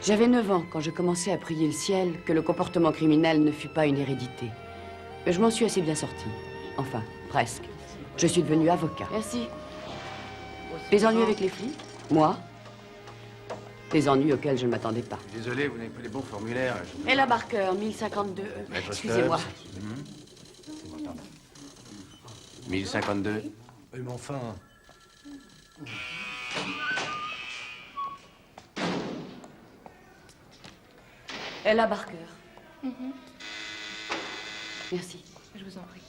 J'avais 9 ans quand je commençais à prier le ciel que le comportement criminel ne fut pas une hérédité. Je m'en suis assez bien sortie. Enfin, presque. Je suis devenu avocat. Merci. Des ennuis avec les flics? Moi? Des ennuis auxquels je ne m'attendais pas. Désolé, vous n'avez pas les bons formulaires. Ella Barker, 1052. Excusez-moi. 1052. Oui, mais enfin... Ella Barker. Merci. Je vous en prie.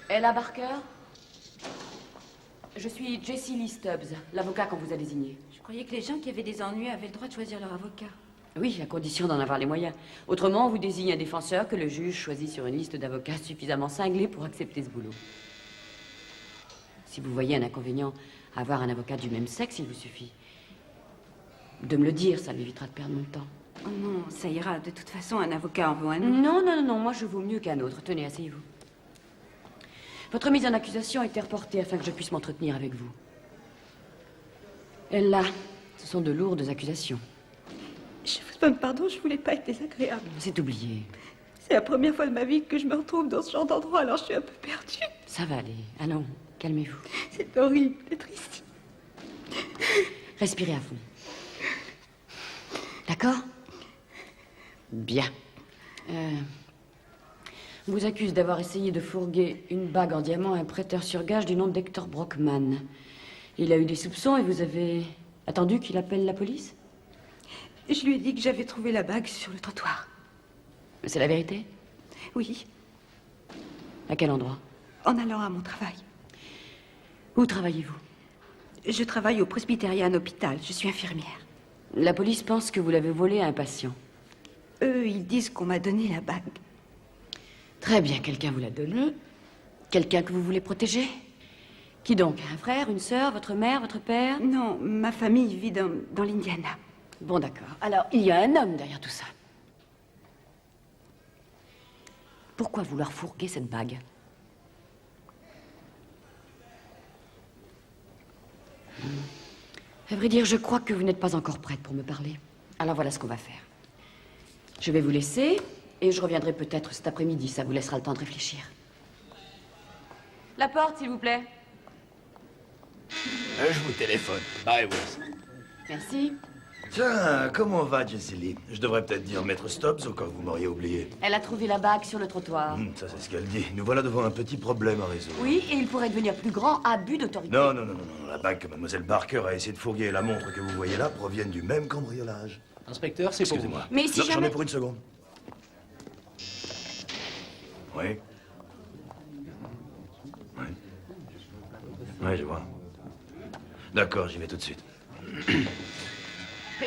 Ella Barker? Je suis Jessie Lee Stubbs, l'avocat qu'on vous a désigné. Je croyais que les gens qui avaient des ennuis avaient le droit de choisir leur avocat. Oui, à condition d'en avoir les moyens. Autrement, on vous désigne un défenseur que le juge choisit sur une liste d'avocats suffisamment cinglés pour accepter ce boulot. Si vous voyez un inconvénient à avoir un avocat du même sexe, il vous suffit de me le dire, ça m'évitera de perdre mon temps. Oh non, ça ira. De toute façon, un avocat en vaut un autre. Non, non, non, moi je vaux mieux qu'un autre. Tenez, asseyez-vous. Votre mise en accusation a été reportée afin que je puisse m'entretenir avec vous. Et là, ce sont de lourdes accusations. Je vous demande pardon, je voulais pas être désagréable. C'est oublié. C'est la première fois de ma vie que je me retrouve dans ce genre d'endroit, alors je suis un peu perdue. Ça va aller. Allons, calmez-vous. C'est horrible d'être ici. Respirez à fond. D'accord? Bien. On vous accuse d'avoir essayé de fourguer une bague en diamant à un prêteur sur gage du nom d'Hector Brockman. Il a eu des soupçons et vous avez attendu qu'il appelle la police? Je lui ai dit que j'avais trouvé la bague sur le trottoir. C'est la vérité? Oui, À quel endroit? en allant à mon travail. Où travaillez-vous? Je travaille au Presbyterian Hôpital, je suis infirmière. La police pense que vous l'avez volée à un patient. Eux, ils disent qu'on m'a donné la bague. Très bien, quelqu'un vous l'a donnée. Quelqu'un que vous voulez protéger? Qui donc? Un frère, une sœur, votre mère, votre père? Non, ma famille vit dans l'Indiana. Bon, d'accord. Alors, il y a un homme derrière tout ça. Pourquoi vouloir fourguer cette bague? À vrai dire, je crois que vous n'êtes pas encore prête pour me parler. Alors voilà ce qu'on va faire. Je vais vous laisser et je reviendrai peut-être cet après-midi. Ça vous laissera le temps de réfléchir. La porte, s'il vous plaît. Je vous téléphone. Bye, Wes. Merci. Tiens, comment va, Jessie Lee? Je devrais peut-être dire Maître Stubbs au cas où vous m'auriez oublié. Elle a trouvé la bague sur le trottoir. Ça, c'est ce qu'elle dit. Nous voilà devant un petit problème à résoudre. Oui, et il pourrait devenir plus grand abus d'autorité. Non, non, non, non, non. La bague que Mademoiselle Barker a essayé de fourguer et la montre que vous voyez là proviennent du même cambriolage. Inspecteur, c'est pour vous. Excusez-moi. Mais si Non, j'en jamais... ai pour une seconde. Oui. Oui. Oui, je vois. D'accord, j'y vais tout de suite.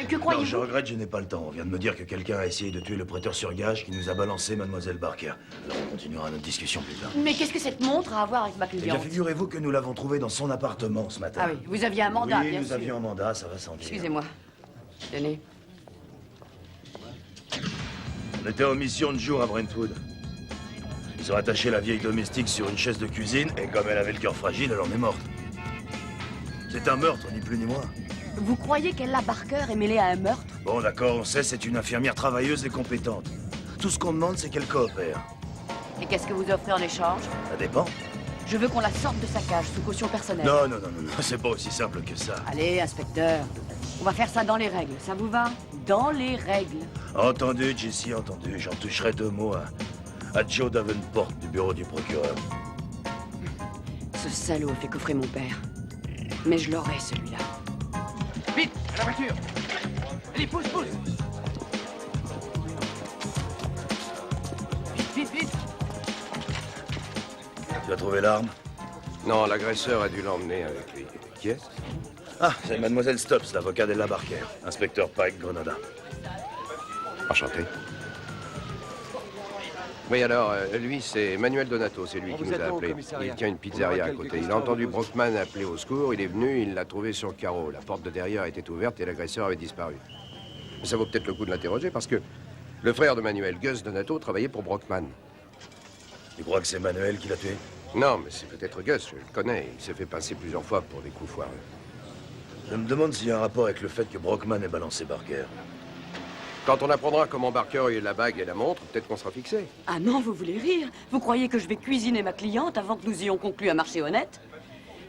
Que Non, croyez-vous? je regrette, je n'ai pas le temps. On vient de me dire que quelqu'un a essayé de tuer le prêteur sur gage qui nous a balancé Mademoiselle Barker. Alors on continuera notre discussion plus tard. Mais qu'est-ce que cette montre a à voir avec ma Eh bien, cliente? figurez-vous que nous l'avons trouvée dans son appartement ce matin. Ah oui, vous aviez un mandat, oui, bien nous sûr. avions un mandat, ça va sans dire. Excusez-moi. Tenez. On était en mission de jour à Brentwood. Ils ont attaché la vieille domestique sur une chaise de cuisine et comme elle avait le cœur fragile, elle en est morte. C'est un meurtre, ni plus ni moins. Vous croyez qu'Ella Barker est mêlée à un meurtre? Bon, d'accord, on sait, c'est une infirmière travailleuse et compétente. Tout ce qu'on demande, c'est qu'elle coopère. Et qu'est-ce que vous offrez en échange? Ça dépend. Je veux qu'on la sorte de sa cage sous caution personnelle. Non, non, non, non, non, c'est pas aussi simple que ça. Allez, inspecteur. On va faire ça dans les règles. Ça vous va? Dans les règles. Entendu, Jessie, entendu. J'en toucherai deux mots à Joe Davenport du bureau du procureur. Ce salaud a fait coffrer mon père. Mais je l'aurai, celui-là. Vite, à la voiture. Allez, pousse, pousse. Vite, vite, vite. Tu as trouvé l'arme? Non, l'agresseur a dû l'emmener avec lui. Qui est-ce? Ah, c'est Mademoiselle Stubbs, l'avocat d'Ella Barker. Inspecteur Pike, Grenada. Enchanté. Oui, alors, lui, c'est Manuel Donato, c'est lui qui nous a appelés. Il tient une pizzeria à côté. Il a entendu Brockman appeler au secours, il est venu, il l'a trouvé sur le carreau. La porte de derrière était ouverte et l'agresseur avait disparu. Mais ça vaut peut-être le coup de l'interroger parce que le frère de Manuel, Gus Donato, travaillait pour Brockman. Tu crois que c'est Manuel qui l'a tué? Non, mais c'est peut-être Gus, je le connais. Il s'est fait passer plusieurs fois pour des coups foireux. Je me demande s'il y a un rapport avec le fait que Brockman ait balancé Barker. Quand on apprendra comment Barker a eu la bague et la montre, peut-être qu'on sera fixé. Ah non, vous voulez rire? Vous croyez que je vais cuisiner ma cliente avant que nous ayons conclu un marché honnête?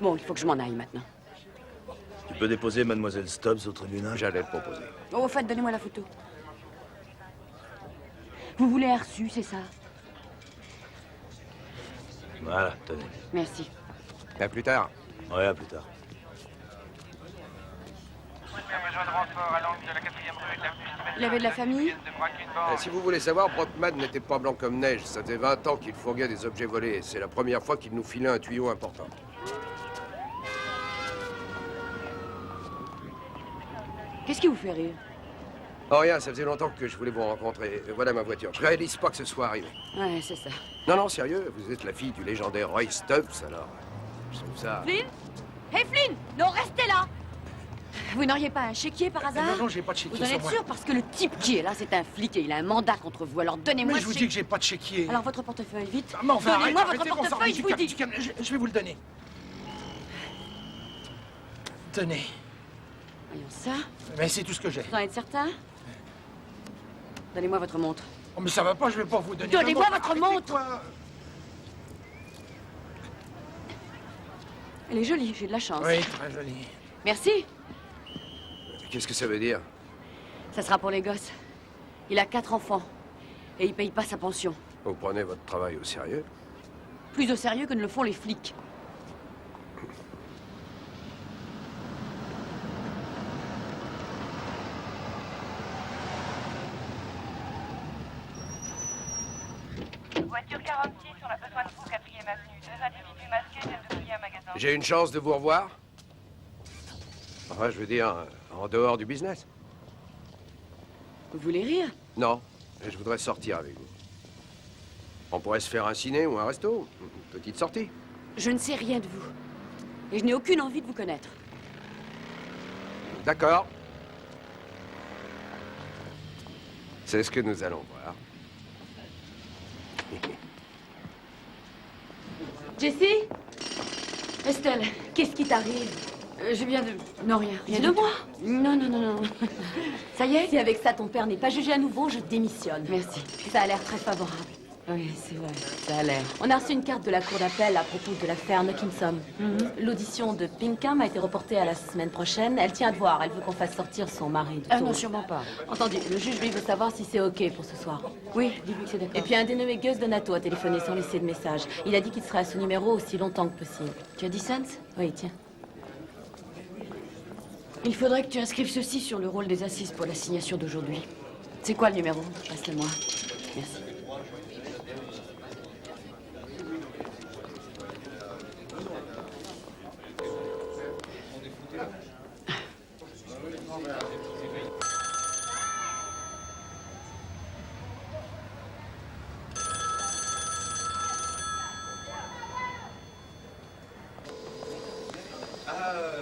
Bon, il faut que je m'en aille maintenant. Tu peux déposer Mademoiselle Stubbs au tribunal? J'allais le proposer. Oh, au fait, donnez-moi la photo. Vous voulez un reçu, c'est ça? Voilà, tenez. Merci. À plus tard. Ouais, à plus tard. Il avait de la famille? Si vous voulez savoir, Brockman n'était pas blanc comme neige. Ça faisait 20 ans qu'il fourguait des objets volés. C'est la première fois qu'il nous filait un tuyau important. Qu'est-ce qui vous fait rire? Oh, rien, ça faisait longtemps que je voulais vous rencontrer. Voilà ma voiture. Je réalise pas que ce soit arrivé. Ouais, c'est ça. Non, non, sérieux, vous êtes la fille du légendaire Roy Stubbs, alors. Je trouve ça... Flynn? Hey Flynn! Non, restez là! Vous n'auriez pas un chéquier par hasard? Non, non, j'ai pas de chéquier Vous en sur êtes moi. sûr? Parce que le type qui est là, c'est un flic et il a un mandat contre vous. Alors donnez-moi Mais ce je vous dis chéquier. que j'ai pas de chéquier. Alors votre portefeuille, vite. Ah, mais enfin, Donnez-moi arrêtez, votre arrêtez, bon sang, portefeuille, je vous dis. du calme, je vais vous le donner. Tenez. Voyons ça. Mais c'est tout ce que j'ai. Vous en êtes certain? Donnez-moi votre montre. Oh, mais ça va pas, je vais pas vous donner. Donnez-moi la votre Arrêtez, montre. quoi. Elle est jolie, j'ai de la chance. Oui, très joli. Merci. Qu'est-ce que ça veut dire? Ça sera pour les gosses. Il a 4 enfants. Et il paye pas sa pension. Vous prenez votre travail au sérieux? Plus au sérieux que ne le font les flics. Voiture 46, on a besoin de vous, 4e avenue. 2 individus masqués viennent de fouiller un magasin. J'ai une chance de vous revoir? Enfin, je veux dire, en dehors du business. Vous voulez rire? Non, mais je voudrais sortir avec vous. On pourrait se faire un ciné ou un resto. Une petite sortie. Je ne sais rien de vous. Et je n'ai aucune envie de vous connaître. D'accord. C'est ce que nous allons voir. Jessie? Estelle, qu'est-ce qui t'arrive? Je viens de... Non, rien. Rien Dis-le du tout. moi. Non, non, non, non. Ça y est? Si avec ça ton père n'est pas jugé à nouveau, je démissionne. Merci. Ça a l'air très favorable. Oui, c'est vrai. Ça a l'air. On a reçu une carte de la cour d'appel à propos de l'affaire Knockinson. L'audition de Pinkham a été reportée à la semaine prochaine. Elle tient à te voir. Elle veut qu'on fasse sortir son mari de Ah tôle. non, sûrement pas. Entendu. Le juge, lui, veut savoir si c'est OK pour ce soir. Oui, dis-lui que c'est d'accord. Et puis un dénommé Gus Donato a téléphoné sans laisser de message. Il a dit qu'il serait à ce numéro aussi longtemps que possible. Tu as 10 cents? Oui, tiens. Il faudrait que tu inscrives ceci sur le rôle des assises pour la signature d'aujourd'hui. C'est quoi le numéro? Passe-le-moi. Merci.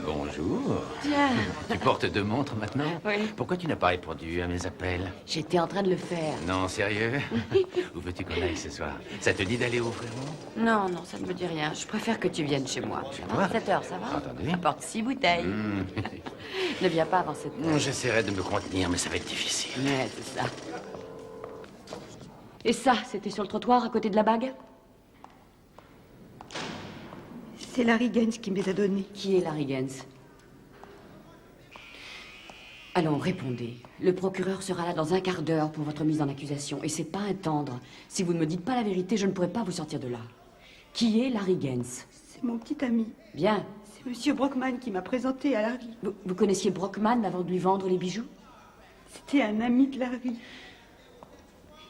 Bonjour. Tiens, Tu portes 2 montres maintenant? Oui. Pourquoi tu n'as pas répondu à mes appels? j'étais en train de le faire. Non, sérieux? Où veux-tu qu'on aille ce soir? Ça te dit d'aller au Fremont? Non, non, ça ne me dit rien. Je préfère que tu viennes chez moi. Chez moi? 7 heures, ça va? Entendu. J'apporte 6 bouteilles. Hmm. Ne viens pas avant 7 heures. J'essaierai de me contenir, mais ça va être difficile. Ouais, c'est ça. Et ça, c'était sur le trottoir à côté de la bague? C'est Larry Gaines qui me les a donnés. Qui est Larry Gaines? Allons, répondez. Le procureur sera là dans un quart d'heure pour votre mise en accusation. Et c'est pas un tendre. Si vous ne me dites pas la vérité, je ne pourrai pas vous sortir de là. Qui est Larry Gaines? C'est mon petit ami. Bien. C'est Monsieur Brockman qui m'a présenté à Larry. Vous connaissiez Brockman avant de lui vendre les bijoux? C'était un ami de Larry.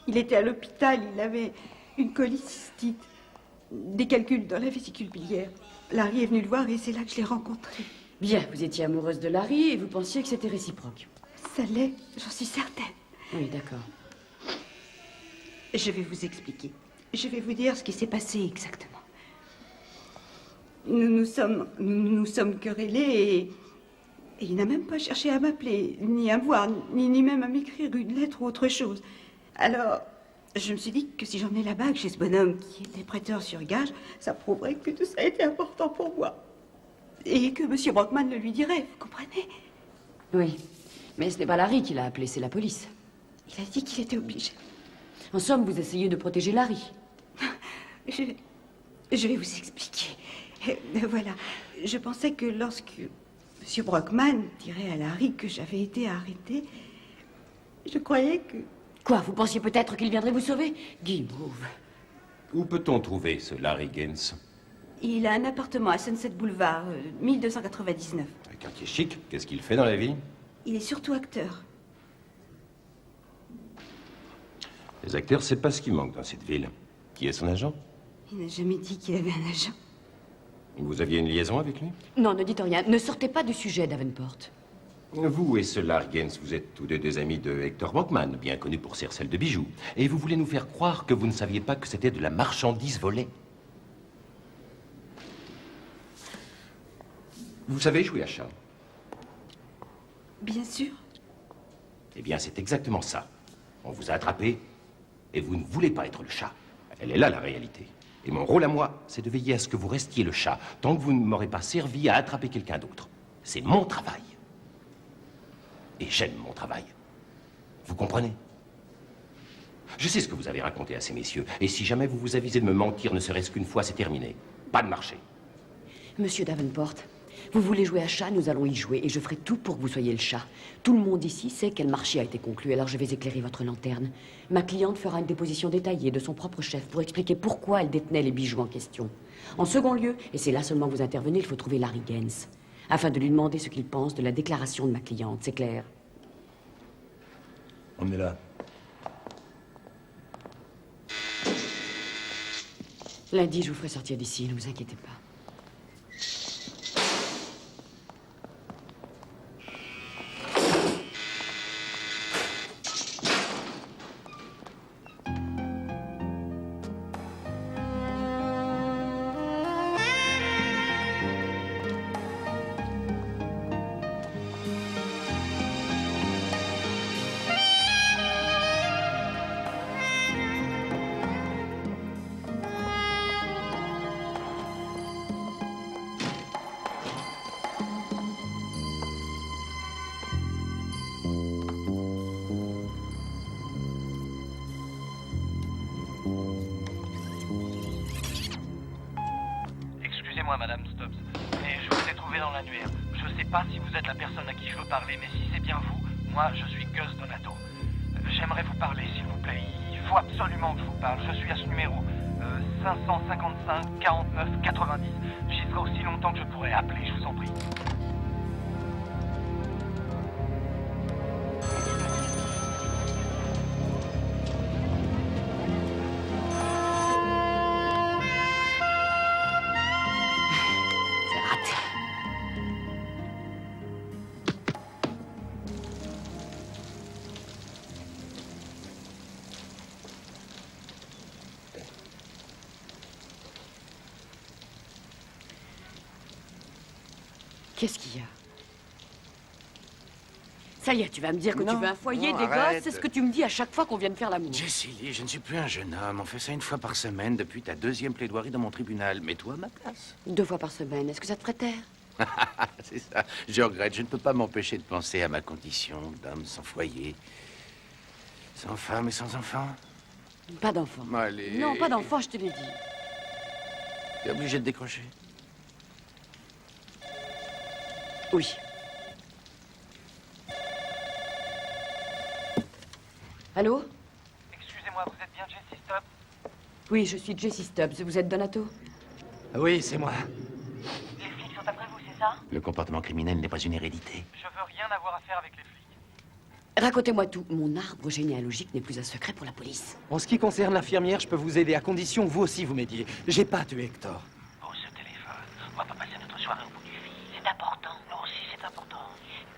Il était à l'hôpital, il avait une cholécystite, des calculs dans la vésicule biliaire. Larry est venu le voir et c'est là que je l'ai rencontré. Bien, vous étiez amoureuse de Larry et vous pensiez que c'était réciproque. Ça l'est, j'en suis certaine. Oui, d'accord. Je vais vous expliquer. Je vais vous dire ce qui s'est passé exactement. Nous nous sommes querellés et il n'a même pas cherché à m'appeler, ni à me voir, ni même à m'écrire une lettre ou autre chose. Alors, Je me suis dit que si j'emmenais la bague chez ce bonhomme qui était prêteur sur gage, ça prouverait que tout ça était important pour moi. Et que M. Brockman le lui dirait, vous comprenez? Oui, mais ce n'est pas Larry qui l'a appelé, c'est la police. Il a dit qu'il était obligé. En somme, vous essayez de protéger Larry. Je vais vous expliquer. Voilà, je pensais que lorsque M. Brockman dirait à Larry que j'avais été arrêtée, je croyais que... Quoi, vous pensiez peut-être qu'il viendrait vous sauver? Guimauve. Où peut-on trouver ce Larry Gaines? Il a un appartement à Sunset Boulevard, 1299. Un quartier chic. Qu'est-ce qu'il fait dans la vie? Il est surtout acteur. Les acteurs, c'est pas ce qui manque dans cette ville. Qui est son agent? Il n'a jamais dit qu'il avait un agent. Vous aviez une liaison avec lui? Non, ne dites rien. Ne sortez pas du sujet, Davenport. Vous et ce Larry Gaines, vous êtes tous deux des amis de Hector Brockman, bien connu pour ses recels de bijoux. Et vous voulez nous faire croire que vous ne saviez pas que c'était de la marchandise volée. Vous savez jouer à chat? Bien sûr. Eh bien, c'est exactement ça. On vous a attrapé et vous ne voulez pas être le chat. Elle est là, la réalité. Et mon rôle à moi, c'est de veiller à ce que vous restiez le chat, tant que vous ne m'aurez pas servi à attraper quelqu'un d'autre. C'est mon travail. Et j'aime mon travail. Vous comprenez? Je sais ce que vous avez raconté à ces messieurs, et si jamais vous vous avisez de me mentir, ne serait-ce qu'une fois, c'est terminé. Pas de marché. Monsieur Davenport, vous voulez jouer à chat, nous allons y jouer, et je ferai tout pour que vous soyez le chat. Tout le monde ici sait quel marché a été conclu, alors je vais éclairer votre lanterne. Ma cliente fera une déposition détaillée de son propre chef pour expliquer pourquoi elle détenait les bijoux en question. En second lieu, et c'est là seulement que vous intervenez, il faut trouver Larry Gaines, afin de lui demander ce qu'il pense de la déclaration de ma cliente, c'est clair? On est là. Lundi, je vous ferai sortir d'ici, ne vous inquiétez pas. Excusez-moi, Madame Stubbs, mais je vous ai trouvé dans l'annuaire. Je sais pas si vous êtes la personne à qui je veux parler, mais si c'est bien vous, moi, je suis Gus Donato. J'aimerais vous parler, s'il vous plaît. Il faut absolument que je vous parle. Je suis à ce numéro, 555 49 90. J'y serai aussi longtemps que je pourrai appeler, je vous en prie. Qu'est-ce qu'il y a? Ça y est, tu vas me dire que Non, tu veux un foyer, non, des arrête. gosses, c'est ce que tu me dis à chaque fois qu'on vient de faire l'amour. Jessie Lee, je ne suis plus un jeune homme. On fait ça une fois par semaine depuis ta deuxième plaidoirie dans mon tribunal. Mets-toi à ma place. 2 fois par semaine, est-ce que ça te ferait taire? C'est ça. Je regrette. Je ne peux pas m'empêcher de penser à ma condition d'homme sans foyer, sans femme et sans enfant. Pas d'enfant. Allez. Non, pas d'enfant, je te l'ai dit. T'es obligé de décrocher. Oui. Allô? Excusez-moi, vous êtes bien Jessie Stubbs? Oui, je suis Jessie Stubbs. Vous êtes Donato? Oui, c'est moi. Les flics sont après vous, c'est ça? Le comportement criminel n'est pas une hérédité. Je veux rien avoir à faire avec les flics. Racontez-moi tout. Mon arbre généalogique n'est plus un secret pour la police. En ce qui concerne l'infirmière, je peux vous aider à condition que vous aussi vous m'aidiez. J'ai pas tué Hector. Pose ce téléphone. On va pas passer notre soirée au bout du fil. C'est important. Nous aussi, c'est important.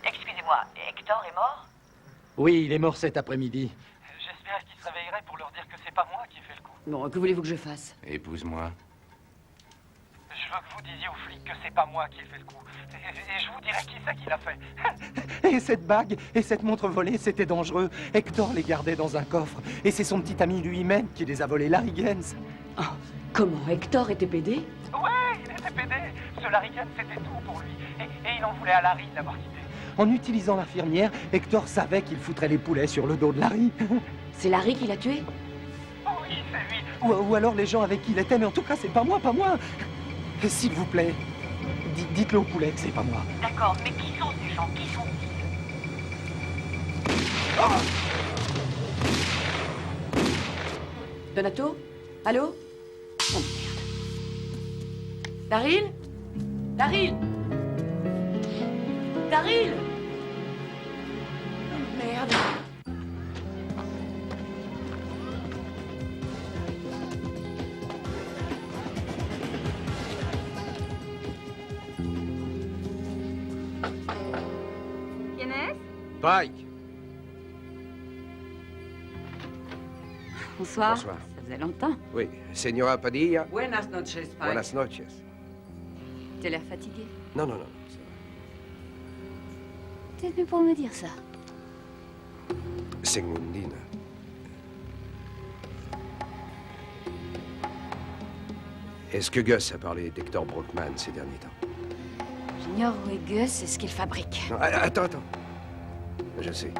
Excusez-moi, Hector est mort? Oui, il est mort cet après-midi. J'espère qu'il se réveillerait pour leur dire que c'est pas moi qui ai fait le coup. Bon, que voulez-vous que je fasse? Je Épouse-moi. veux que vous disiez aux flics que c'est pas moi qui ai fait le coup. Et je vous dirai qui c'est qui l'a fait. Et cette bague et cette montre volée, c'était dangereux. Hector les gardait dans un coffre. Et c'est son petit ami lui-même qui les a volés, Larry Gaines. Oh, comment Hector était pédé? Ouais, il était pédé. Ce Larry Gaines, c'était tout pour lui. Et il en voulait à Larry de l'avoir quitté. En utilisant l'infirmière, Hector savait qu'il foutrait les poulets sur le dos de Larry. C'est Larry qui l'a tué? Oui, c'est lui. Ou alors les gens avec qui il était, mais en tout cas, c'est pas moi, pas moi. S'il vous plaît, dites-le au poulet que c'est pas moi. D'accord, mais qui sont ces gens? Qui sont... Donato? Allô? Oh merde. Daryl? Daryl? Daryl? Oh merde. ¿Quién es? Pike! Bonsoir. Bonsoir. Ça faisait longtemps. Oui, Señora Padilla. Buenas noches, Pike. Buenas noches. T'as l'air fatigué. Non, non, non. ça T'es venu pour me dire ça. va. Segundina. Est-ce que Gus a parlé d'Hector Brockman ces derniers temps? J'ignore où est Gus et ce qu'il fabrique. Non, attends. Je sais.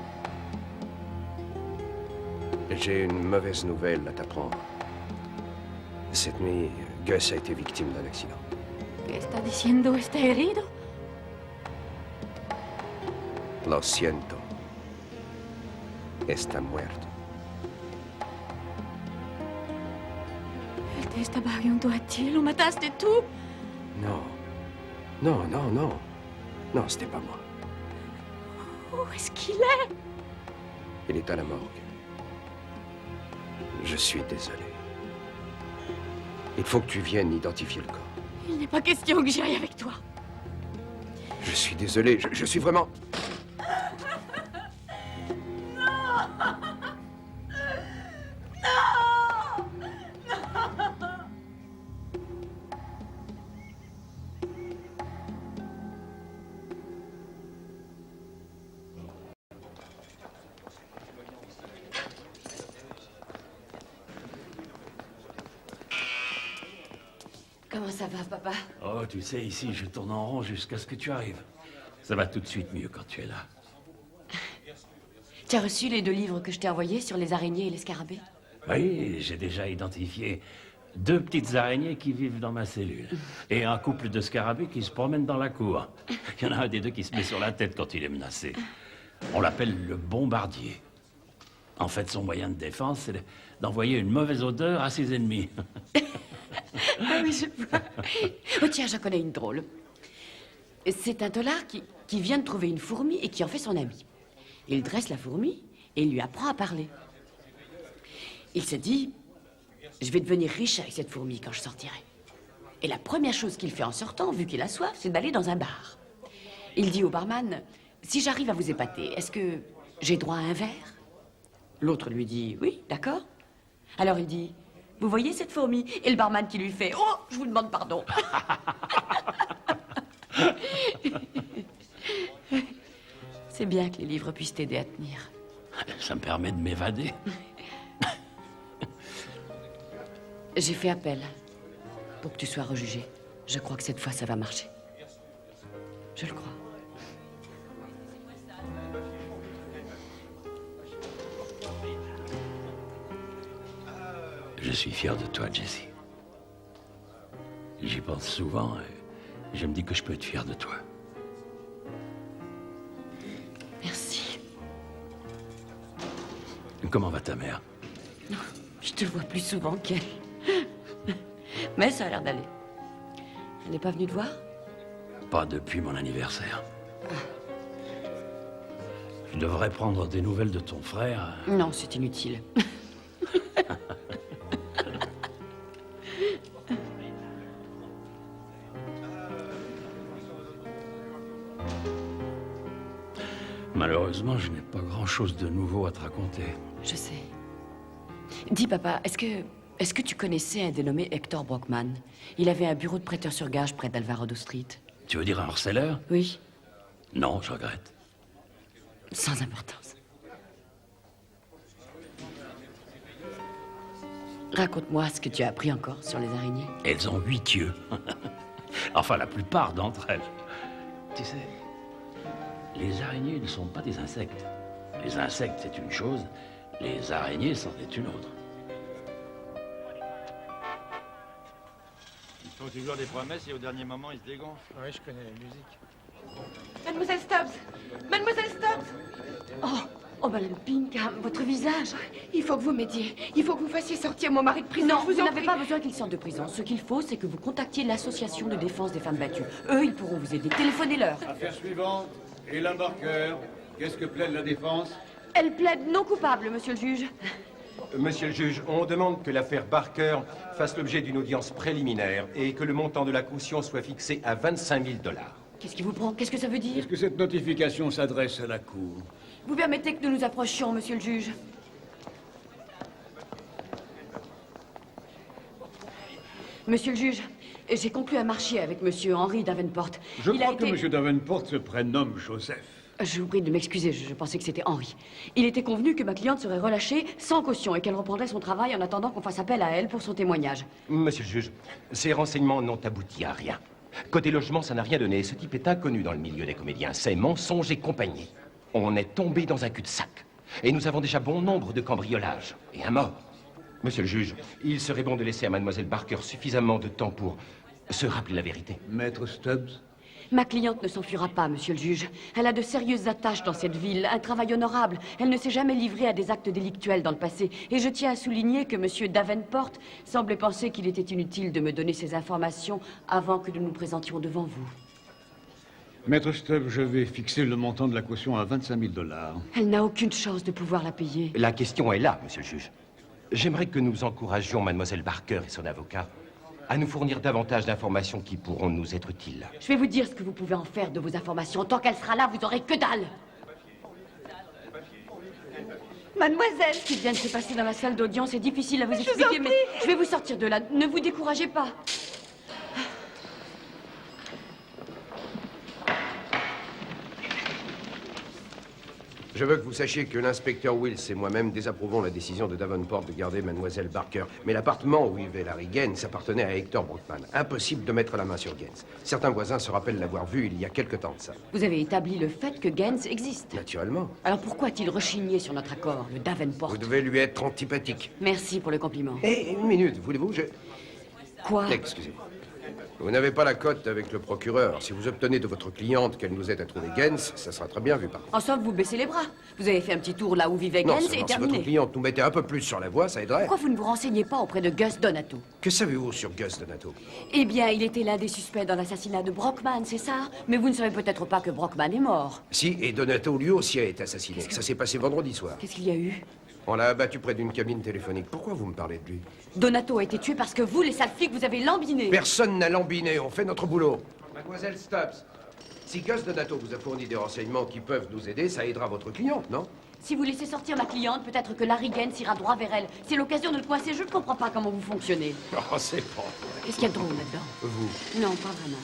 J'ai une mauvaise nouvelle à t'apprendre. Cette nuit, Gus a été victime d'un accident. ¿Qué está diciendo? ¿Está herido? Lo siento. Está muerto. Él te estaba viendo a ti, lo mataste tú. Non. Non, c'était pas moi. Où est-ce qu'il est? Il est à la morgue. Je suis désolé. Il faut que tu viennes identifier le corps. Il n'est pas question que j'aille avec toi. Je suis désolé, je suis vraiment... Comment ça va, papa? Oh, tu sais, ici, je tourne en rond jusqu'à ce que tu arrives. Ça va tout de suite mieux quand tu es là. Tu as reçu les 2 livres que je t'ai envoyés sur les araignées et les scarabées? Oui, j'ai déjà identifié 2 petites araignées qui vivent dans ma cellule. Et un couple de scarabées qui se promènent dans la cour. Il y en a un des 2 qui se met sur la tête quand il est menacé. On l'appelle le bombardier. En fait, son moyen de défense, c'est d'envoyer une mauvaise odeur à ses ennemis. Ah oui, je vois. Oh tiens, j'en connais une drôle. C'est un tolard qui vient de trouver une fourmi et qui en fait son ami. Il dresse la fourmi et il lui apprend à parler. Il se dit, je vais devenir riche avec cette fourmi quand je sortirai. Et la première chose qu'il fait en sortant, vu qu'il a soif, c'est d'aller dans un bar. Il dit au barman, si j'arrive à vous épater, est-ce que j'ai droit à un verre? L'autre lui dit, oui, d'accord. Alors il dit, vous voyez cette fourmi? Et le barman qui lui fait, oh, je vous demande pardon. C'est bien que les livres puissent t'aider à tenir. Ça me permet de m'évader. J'ai fait appel pour que tu sois rejugé. Je crois que cette fois, ça va marcher. Je le crois. Je suis fier de toi, Jessie. J'y pense souvent et je me dis que je peux être fier de toi. Merci. Comment va ta mère? Je te vois plus souvent qu'elle. Mais ça a l'air d'aller. Elle n'est pas venue te voir? Pas depuis mon anniversaire. Je devrais prendre des nouvelles de ton frère. Non, c'est inutile. Malheureusement, je n'ai pas grand-chose de nouveau à te raconter. Je sais. Dis, papa, est-ce que Est-ce que tu connaissais un dénommé Hector Brockman? Il avait un bureau de prêteur sur gage près d'Alvarado Street. Tu veux dire un harceleur? Oui. Non, je regrette. Sans importance. Raconte-moi ce que tu as appris encore sur les araignées. Elles ont 8 yeux. Enfin, la plupart d'entre elles. Tu sais, les araignées ne sont pas des insectes. Les insectes, c'est une chose. Les araignées, c'en est une autre. Ils font toujours des promesses et au dernier moment, ils se dégonflent. Oui, je connais la musique. Mademoiselle Stubbs! Mademoiselle Stubbs! Oh, Madame Pinkham, votre visage. Il faut que vous m'aidiez. Il faut que vous fassiez sortir mon mari de prison. Non, je vous vous en n'avez prie. pas besoin qu'il sorte de prison. Ce qu'il faut, c'est que vous contactiez l'association de défense des femmes battues. Eux, ils pourront vous aider. Téléphonez-leur. Affaire suivante. Et la Barker. Qu'est-ce que plaide la défense? Elle plaide non coupable, monsieur le juge. Monsieur le juge, on demande que l'affaire Barker fasse l'objet d'une audience préliminaire et que le montant de la caution soit fixé à 25 000 $. Qu'est-ce qui vous prend? Qu'est-ce que ça veut dire? Est-ce que cette notification s'adresse à la Cour? Vous permettez que nous nous approchions, monsieur le juge? Monsieur le juge, j'ai conclu un marché avec monsieur Henry Davenport. Je Il a crois que été... M. Davenport se prénomme Joseph. Je vous prie de m'excuser, je pensais que c'était Henry. Il était convenu que ma cliente serait relâchée sans caution et qu'elle reprendrait son travail en attendant qu'on fasse appel à elle pour son témoignage. Monsieur le juge, ces renseignements n'ont abouti à rien. Côté logement, ça n'a rien donné. Ce type est inconnu dans le milieu des comédiens. C'est mensonge et compagnie. On est tombé dans un cul-de-sac. Et nous avons déjà bon nombre de cambriolages. Et un mort. Monsieur le juge, il serait bon de laisser à mademoiselle Barker suffisamment de temps pour se rappeler la vérité. Maître Stubbs? Ma cliente ne s'enfuira pas, monsieur le juge. Elle a de sérieuses attaches dans cette ville, un travail honorable. Elle ne s'est jamais livrée à des actes délictuels dans le passé. Et je tiens à souligner que monsieur Davenport semblait penser qu'il était inutile de me donner ces informations avant que nous nous présentions devant vous. Maître Stubbs, je vais fixer le montant de la caution à 25 000 $. Elle n'a aucune chance de pouvoir la payer. La question est là, monsieur le juge. J'aimerais que nous encouragions mademoiselle Barker et son avocat à nous fournir davantage d'informations qui pourront nous être utiles. Je vais vous dire ce que vous pouvez en faire de vos informations. Tant qu'elle sera là, vous aurez que dalle. Mademoiselle! Ce qui vient de se passer dans la salle d'audience est difficile à vous Je vous expliquer, en mais prie. je vais vous sortir de là. Ne vous découragez pas. Je veux que vous sachiez que l'inspecteur Wills et moi-même désapprouvons la décision de Davenport de garder mademoiselle Barker. Mais l'appartement où vivait Larry Gaines appartenait à Hector Brockman. Impossible de mettre la main sur Gaines. Certains voisins se rappellent l'avoir vu il y a quelque temps de ça. Vous avez établi le fait que Gaines existe. Naturellement. Alors pourquoi a-t-il rechigné sur notre accord, le Davenport? Vous devez lui être antipathique. Merci pour le compliment. Et une minute, voulez-vous, Quoi? Excusez-moi. Vous n'avez pas la cote avec le procureur. Si vous obtenez de votre cliente qu'elle nous aide à trouver Gaines, ça sera très bien vu par vous. En somme, vous baissez les bras. Vous avez fait un petit tour là où vivait Non, Gaines et seulement si terminé. votre cliente nous mettait un peu plus sur la voie, ça aiderait. Pourquoi vous ne vous renseignez pas auprès de Gus Donato? Que savez-vous sur Gus Donato? Eh bien, il était l'un des suspects dans l'assassinat de Brockman, c'est ça? Mais vous ne savez peut-être pas que Brockman est mort. Si, et Donato lui aussi a été assassiné. Ça s'est passé vendredi soir. Qu'est-ce qu'il y a eu? On l'a abattu près d'une cabine téléphonique. Pourquoi vous me parlez de lui? Donato a été tué parce que vous, les sales flics, vous avez lambiné. Personne n'a lambiné, on fait notre boulot. Mademoiselle Stubbs, si Gus Donato vous a fourni des renseignements qui peuvent nous aider, ça aidera votre cliente, non? Si vous laissez sortir ma cliente, peut-être que Larry Gaines ira droit vers elle. C'est l'occasion de le coincer, je ne comprends pas comment vous fonctionnez. Oh, c'est pas... Qu'est-ce qu'il y a de drôle là-dedans? Vous. Non, pas vraiment.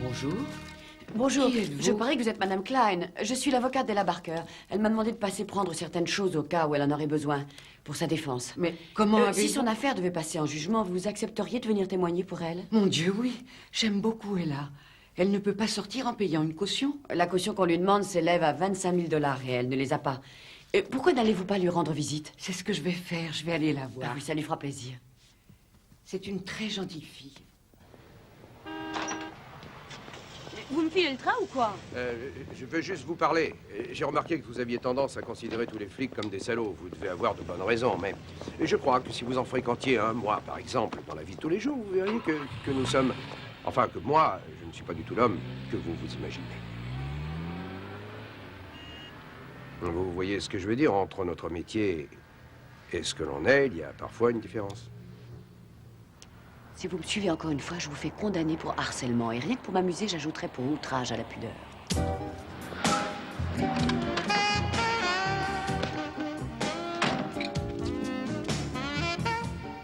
Bonjour. Bonjour, Qui êtes-vous? je parie que vous êtes Madame Klein. Je suis l'avocate d'Ella Barker. Elle m'a demandé de passer prendre certaines choses au cas où elle en aurait besoin, pour sa défense. Mais comment avez-vous... Si son affaire devait passer en jugement, vous accepteriez de venir témoigner pour elle? Mon Dieu, oui. J'aime beaucoup Ella. Elle ne peut pas sortir en payant une caution. La caution qu'on lui demande s'élève à 25 000 $ et elle ne les a pas. Pourquoi n'allez-vous pas lui rendre visite? C'est ce que je vais faire. Je vais aller la voir. Ah oui, ça lui fera plaisir. C'est une très gentille fille. Vous me filez le train ou quoi? Je veux juste vous parler. J'ai remarqué que vous aviez tendance à considérer tous les flics comme des salauds. Vous devez avoir de bonnes raisons, mais je crois que si vous en fréquentiez un, moi, par exemple, dans la vie de tous les jours, vous verriez que nous sommes... Enfin, que moi, je ne suis pas du tout l'homme que vous vous imaginez. Vous voyez ce que je veux dire? Entre notre métier et ce que l'on est, il y a parfois une différence. Si vous me suivez encore une fois, je vous fais condamner pour harcèlement. Et rien que pour m'amuser, j'ajouterai pour outrage à la pudeur.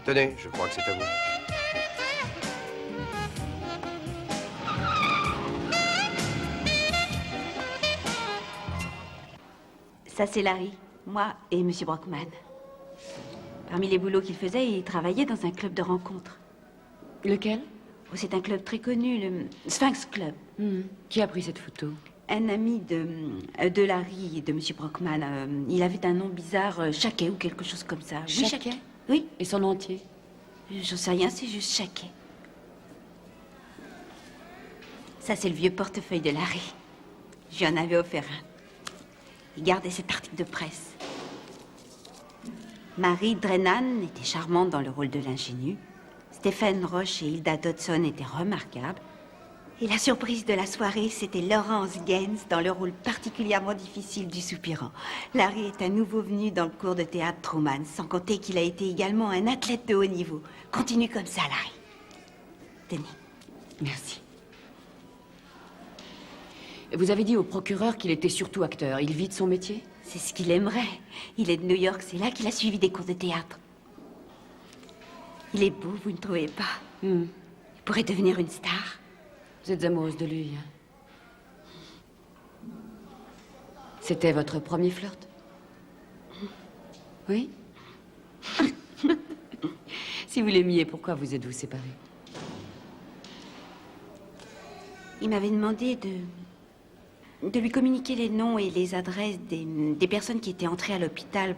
Tenez, je crois que c'est à vous. Ça, c'est Larry, moi et Monsieur Brockman. Parmi les boulots qu'il faisait, il travaillait dans un club de rencontres. Lequel? Oh, c'est un club très connu, le Sphinx Club. Qui a pris cette photo? Un ami de Larry et de Monsieur Brockman. Il avait un nom bizarre, Chaquet ou quelque chose comme ça. Oui, Chaquet? Oui. Et son nom entier? J'en sais rien, c'est juste Chaquet. Ça, c'est le vieux portefeuille de Larry. Je lui en avais offert un. Il gardait cet article de presse. Marie Drennan était charmante dans le rôle de l'ingénue. Stephen Roche et Hilda Dodson étaient remarquables. Et la surprise de la soirée, c'était Laurence Gaines dans le rôle particulièrement difficile du soupirant. Larry est un nouveau venu dans le cours de théâtre Truman, sans compter qu'il a été également un athlète de haut niveau. Continue comme ça, Larry. Tenez. Merci. Vous avez dit au procureur qu'il était surtout acteur. Il vit de son métier? C'est ce qu'il aimerait. Il est de New York, c'est là qu'il a suivi des cours de théâtre. Il est beau, vous ne trouvez pas? Il pourrait devenir une star. Vous êtes amoureuse de lui, hein? C'était votre premier flirt? Oui? Si vous l'aimiez, pourquoi vous êtes-vous séparés? Il m'avait demandé de lui communiquer les noms et les adresses des personnes qui étaient entrées à l'hôpital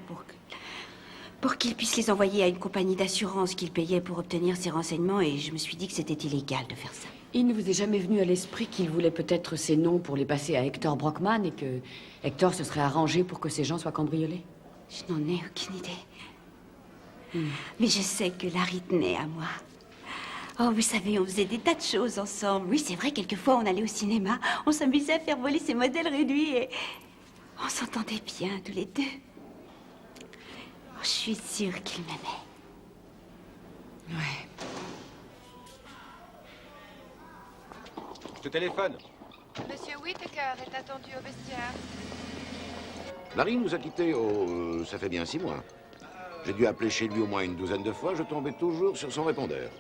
pour qu'il puisse les envoyer à une compagnie d'assurance qu'il payait pour obtenir ces renseignements, et je me suis dit que c'était illégal de faire ça. Il ne vous est jamais venu à l'esprit qu'il voulait peut-être ces noms pour les passer à Hector Brockman et que Hector se serait arrangé pour que ces gens soient cambriolés? Je n'en ai aucune idée. Mais je sais que Larry tenait à moi. Oh, vous savez, on faisait des tas de choses ensemble. Oui, c'est vrai, quelquefois, on allait au cinéma. On s'amusait à faire voler ses modèles réduits et on s'entendait bien, tous les deux. Oh, je suis sûre qu'il m'aimait. Ouais. Je te téléphone. Monsieur Whittaker est attendu au vestiaire. Larry nous a quittés, ça fait bien 6 mois. J'ai dû appeler chez lui au moins une douzaine de fois, je tombais toujours sur son répondeur.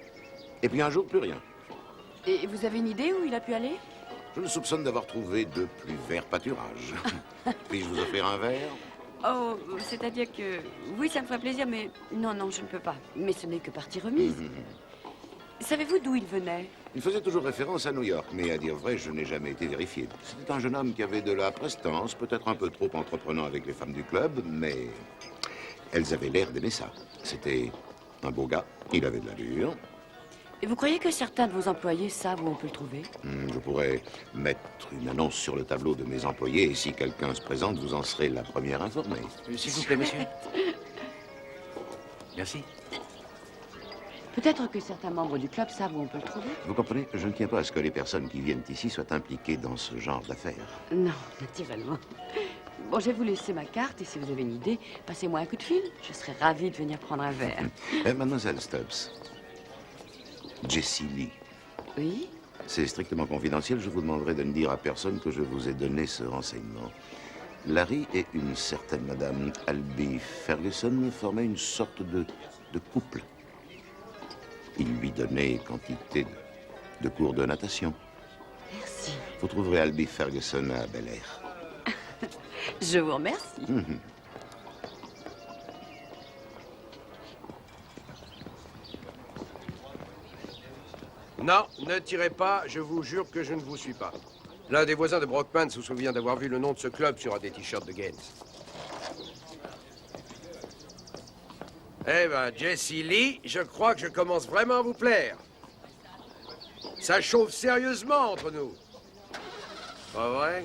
Et puis un jour, plus rien. Et vous avez une idée où il a pu aller? Je le soupçonne d'avoir trouvé de plus verts pâturages. Puis-je vous offrir un verre? Oh, c'est-à-dire que... Oui, ça me ferait plaisir, mais... Non, je ne peux pas. Mais ce n'est que partie remise. Savez-vous d'où il venait? Il faisait toujours référence à New York, mais à dire vrai, je n'ai jamais été vérifié. C'était un jeune homme qui avait de la prestance, peut-être un peu trop entreprenant avec les femmes du club, mais elles avaient l'air d'aimer ça. C'était un beau gars, il avait de l'allure. Et vous croyez que certains de vos employés savent où on peut le trouver? Je pourrais mettre une annonce sur le tableau de mes employés, et si quelqu'un se présente, vous en serez la première informée. S'il vous plaît, monsieur. Merci. Peut-être que certains membres du club savent où on peut le trouver. Vous comprenez, je ne tiens pas à ce que les personnes qui viennent ici soient impliquées dans ce genre d'affaires. Non, naturellement. Bon, je vais vous laisser ma carte, et si vous avez une idée, passez-moi un coup de fil. Je serais ravie de venir prendre un verre. Mademoiselle Stubbs, Jessie Lee. Oui? C'est strictement confidentiel, je vous demanderai de ne dire à personne que je vous ai donné ce renseignement. Larry et une certaine madame Albie Ferguson formaient une sorte de couple. Il lui donnait quantité de cours de natation. Merci. Merci. Vous trouverez Albie Ferguson à Bel Air. Je vous remercie. Non, ne tirez pas, je vous jure que je ne vous suis pas. L'un des voisins de Brockman se souvient d'avoir vu le nom de ce club sur un des t-shirts de Gaines. Eh ben, Jesse Lee, je crois que je commence vraiment à vous plaire. Ça chauffe sérieusement entre nous. Pas vrai?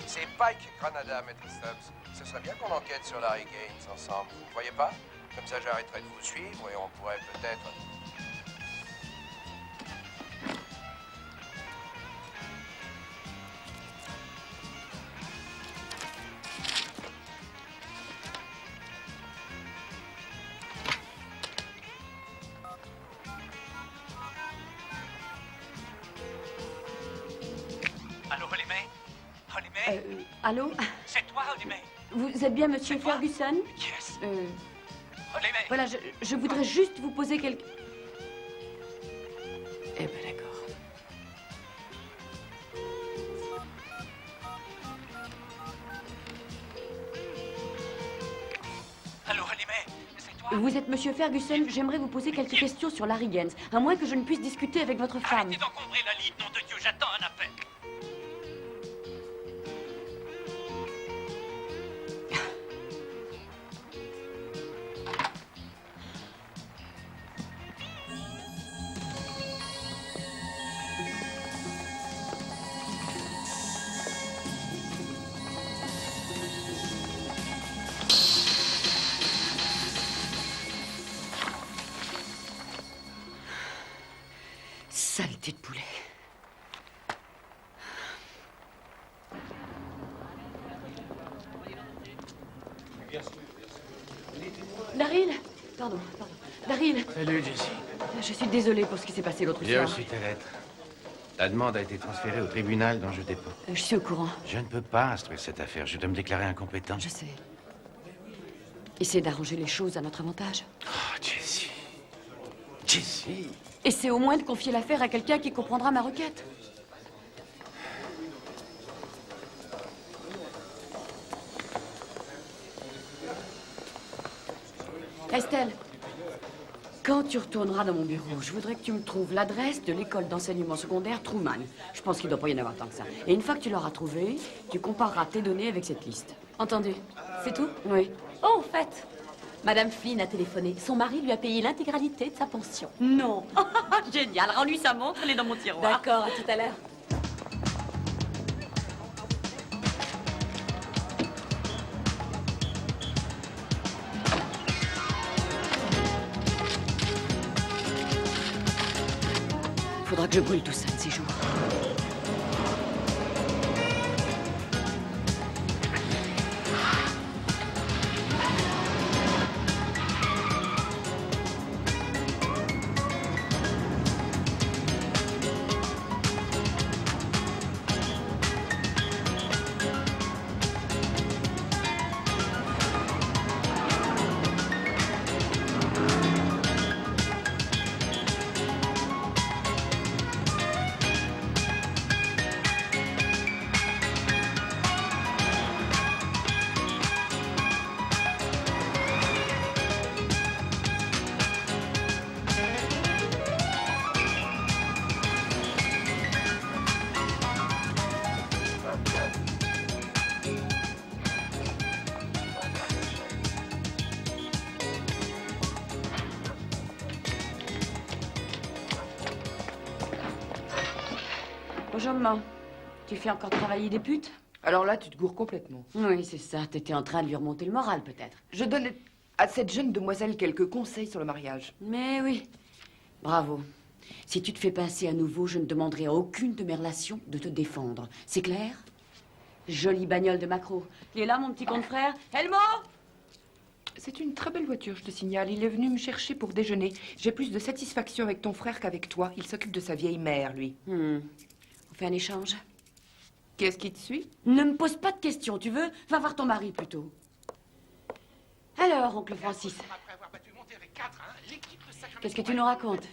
C'est Pike Granada, Maître Stubbs. Ce serait bien qu'on enquête sur Larry Gaines ensemble, vous ne croyez pas? Comme ça, j'arrêterai de vous suivre et on pourrait peut-être... Allô, Holly-May? Holly-May? Allô? C'est toi, Holly-May? Vous êtes bien Monsieur Ferguson? Yes. Holly-May? Voilà, je voudrais juste vous poser quelques... Eh ben d'accord. Allô, Holly-May? C'est toi? Vous êtes Monsieur Ferguson, j'aimerais vous poser quelques questions sur Larry Gaines, à moins que je ne puisse discuter avec votre femme. Arrêtez d'encombrer la ligne, nom de Dieu, j'attends un appel. Saleté de poulet. Daryl? Pardon. Daryl, Salut, Jesse. je suis désolée pour ce qui s'est passé l'autre J'ai soir. reçu ta lettre. La demande a été transférée au tribunal dont je dépends. Je suis au courant. Je ne peux pas instruire cette affaire. Je dois me déclarer incompétent. Je sais. Essayez d'arranger les choses à notre avantage. Oh, Jesse. Jesse. Essayez au moins de confier l'affaire à quelqu'un qui comprendra ma requête. Estelle, quand tu retourneras dans mon bureau, je voudrais que tu me trouves l'adresse de l'école d'enseignement secondaire Truman. Je pense qu'il ne doit pas y en avoir tant que ça. Et une fois que tu l'auras trouvée, tu compareras tes données avec cette liste. Entendu. C'est tout? Oui. Oh, en fait, Madame Flynn a téléphoné. Son mari lui a payé l'intégralité de sa pension. Non. Génial. Rends-lui sa montre, elle est dans mon tiroir. D'accord, à tout à l'heure. Faudra que je brûle tout ça de ces jours. Bonjour, maman. Tu fais encore travailler des putes? Alors là, tu te gourres complètement. Oui, c'est ça. T'étais en train de lui remonter le moral, peut-être. Je donne à cette jeune demoiselle quelques conseils sur le mariage. Mais oui. Bravo. Si tu te fais passer à nouveau, je ne demanderai à aucune de mes relations de te défendre. C'est clair? Jolie bagnole de Macro. Il est là, mon petit confrère. Helmo! C'est une très belle voiture, je te signale. Il est venu me chercher pour déjeuner. J'ai plus de satisfaction avec ton frère qu'avec toi. Il s'occupe de sa vieille mère, lui. On fait un échange? Qu'est-ce qui te suit? Ne me pose pas de questions, tu veux? Va voir ton mari, plutôt. Alors, oncle Francis, qu'est-ce que tu nous racontes?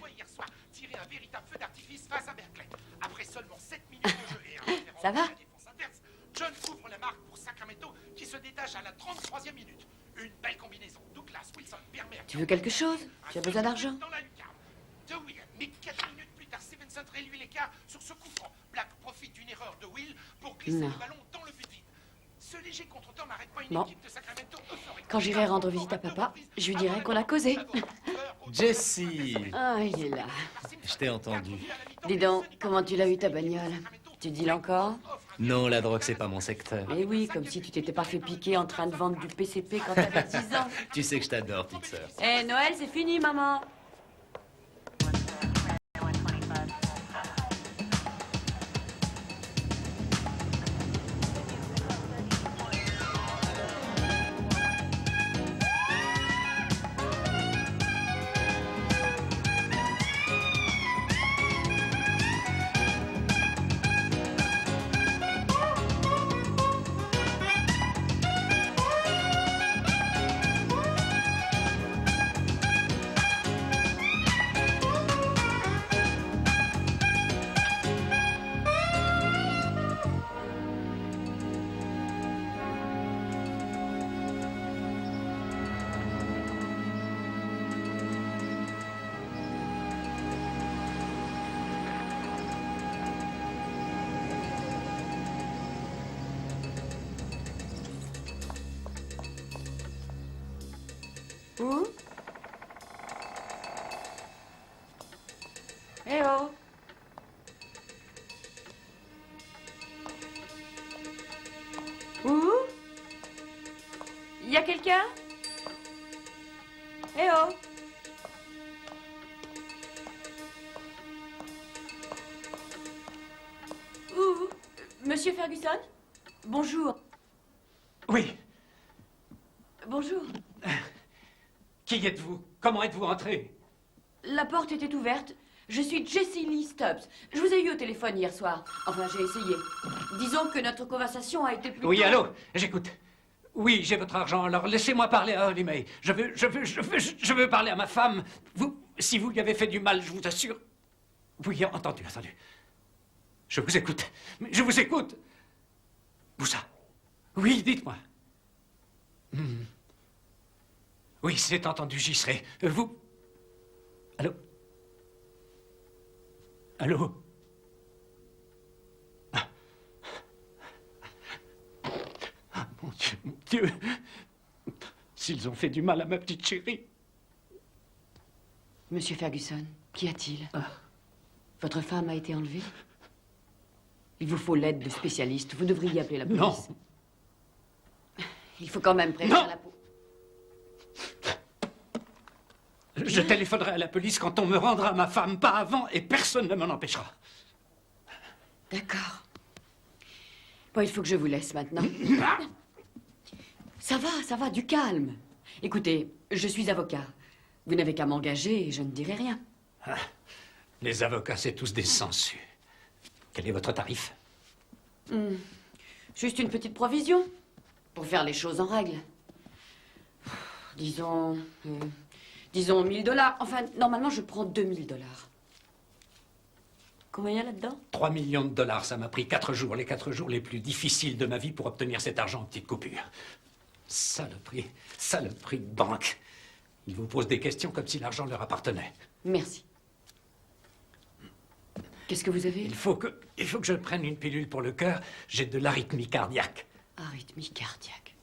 Un véritable feu d'artifice face à Berkeley. Après seulement 7 minutes de jeu et un référent Ça va? à la défense adverse, John couvre la marque pour Sacramento qui se détache à la 33e minute. Une belle combinaison. Douglas, Wilson, Bermer. Tu veux quelque chose? Tu as besoin d'argent? Dans la lucarne de Will. Mais 4 minutes plus tard, Stevenson réduit l'écart sur ce coup franc. Black profite d'une erreur de Will pour glisser Non. le ballon dans le but vide. Ce léger contre-temps n'arrête pas une Bon. équipe de Sacramento euphorique. Quand j'irai rendre visite à papa, je lui dirai qu'on a causé. Jessie, Ah, il est là. je t'ai entendu. Dis donc, comment tu l'as eu ta bagnole? Tu deals encore? Non, la drogue, c'est pas mon secteur. Eh oui, comme si tu t'étais pas fait piquer en train de vendre du PCP quand t'avais 10 ans. Tu sais que je t'adore, petite sœur. Eh, Noël, c'est fini, maman. Où? Eh oh! Où? Y a quelqu'un? Eh oh! Où? Monsieur Ferguson? Bonjour. Oui. Bonjour. Qui êtes-vous? Comment êtes-vous entré? La porte était ouverte. Je suis Jessie Lee Stubbs. Je vous ai eu au téléphone hier soir. Enfin, j'ai essayé. Disons que notre conversation a été plutôt... Oui, allô? J'écoute. Oui, j'ai votre argent, alors laissez-moi parler à Holly May. Je veux parler à ma femme. Si vous lui avez fait du mal, je vous assure... Oui, entendu. Je vous écoute. Je vous écoute. Où ça? Oui, dites-moi. Oui, c'est entendu, j'y serai. Vous... Allô? Allô? Ah, mon Dieu. S'ils ont fait du mal à ma petite chérie. Monsieur Ferguson, qu'y a-t-il? Votre femme a été enlevée? Il vous faut l'aide de spécialistes. Vous devriez appeler la police. Non. Il faut quand même prévenir la police. Je téléphonerai à la police quand on me rendra ma femme, pas avant, et personne ne m'en empêchera. D'accord. Bon, il faut que je vous laisse maintenant. Ça va, du calme. Écoutez, je suis avocat. Vous n'avez qu'à m'engager et je ne dirai rien. Ah, les avocats, c'est tous des sangsues. Quel est votre tarif? Juste une petite provision, pour faire les choses en règle. Disons 1000 $. Enfin, normalement, je prends 2000 $. Combien il y a là-dedans? 3 millions de dollars, ça m'a pris 4 jours, les 4 jours les plus difficiles de ma vie pour obtenir cet argent en petites coupures. Saloperie de banque. Ils vous posent des questions comme si l'argent leur appartenait. Merci. Qu'est-ce que vous avez? Il faut que je prenne une pilule pour le cœur. J'ai de l'arythmie cardiaque. Arythmie cardiaque.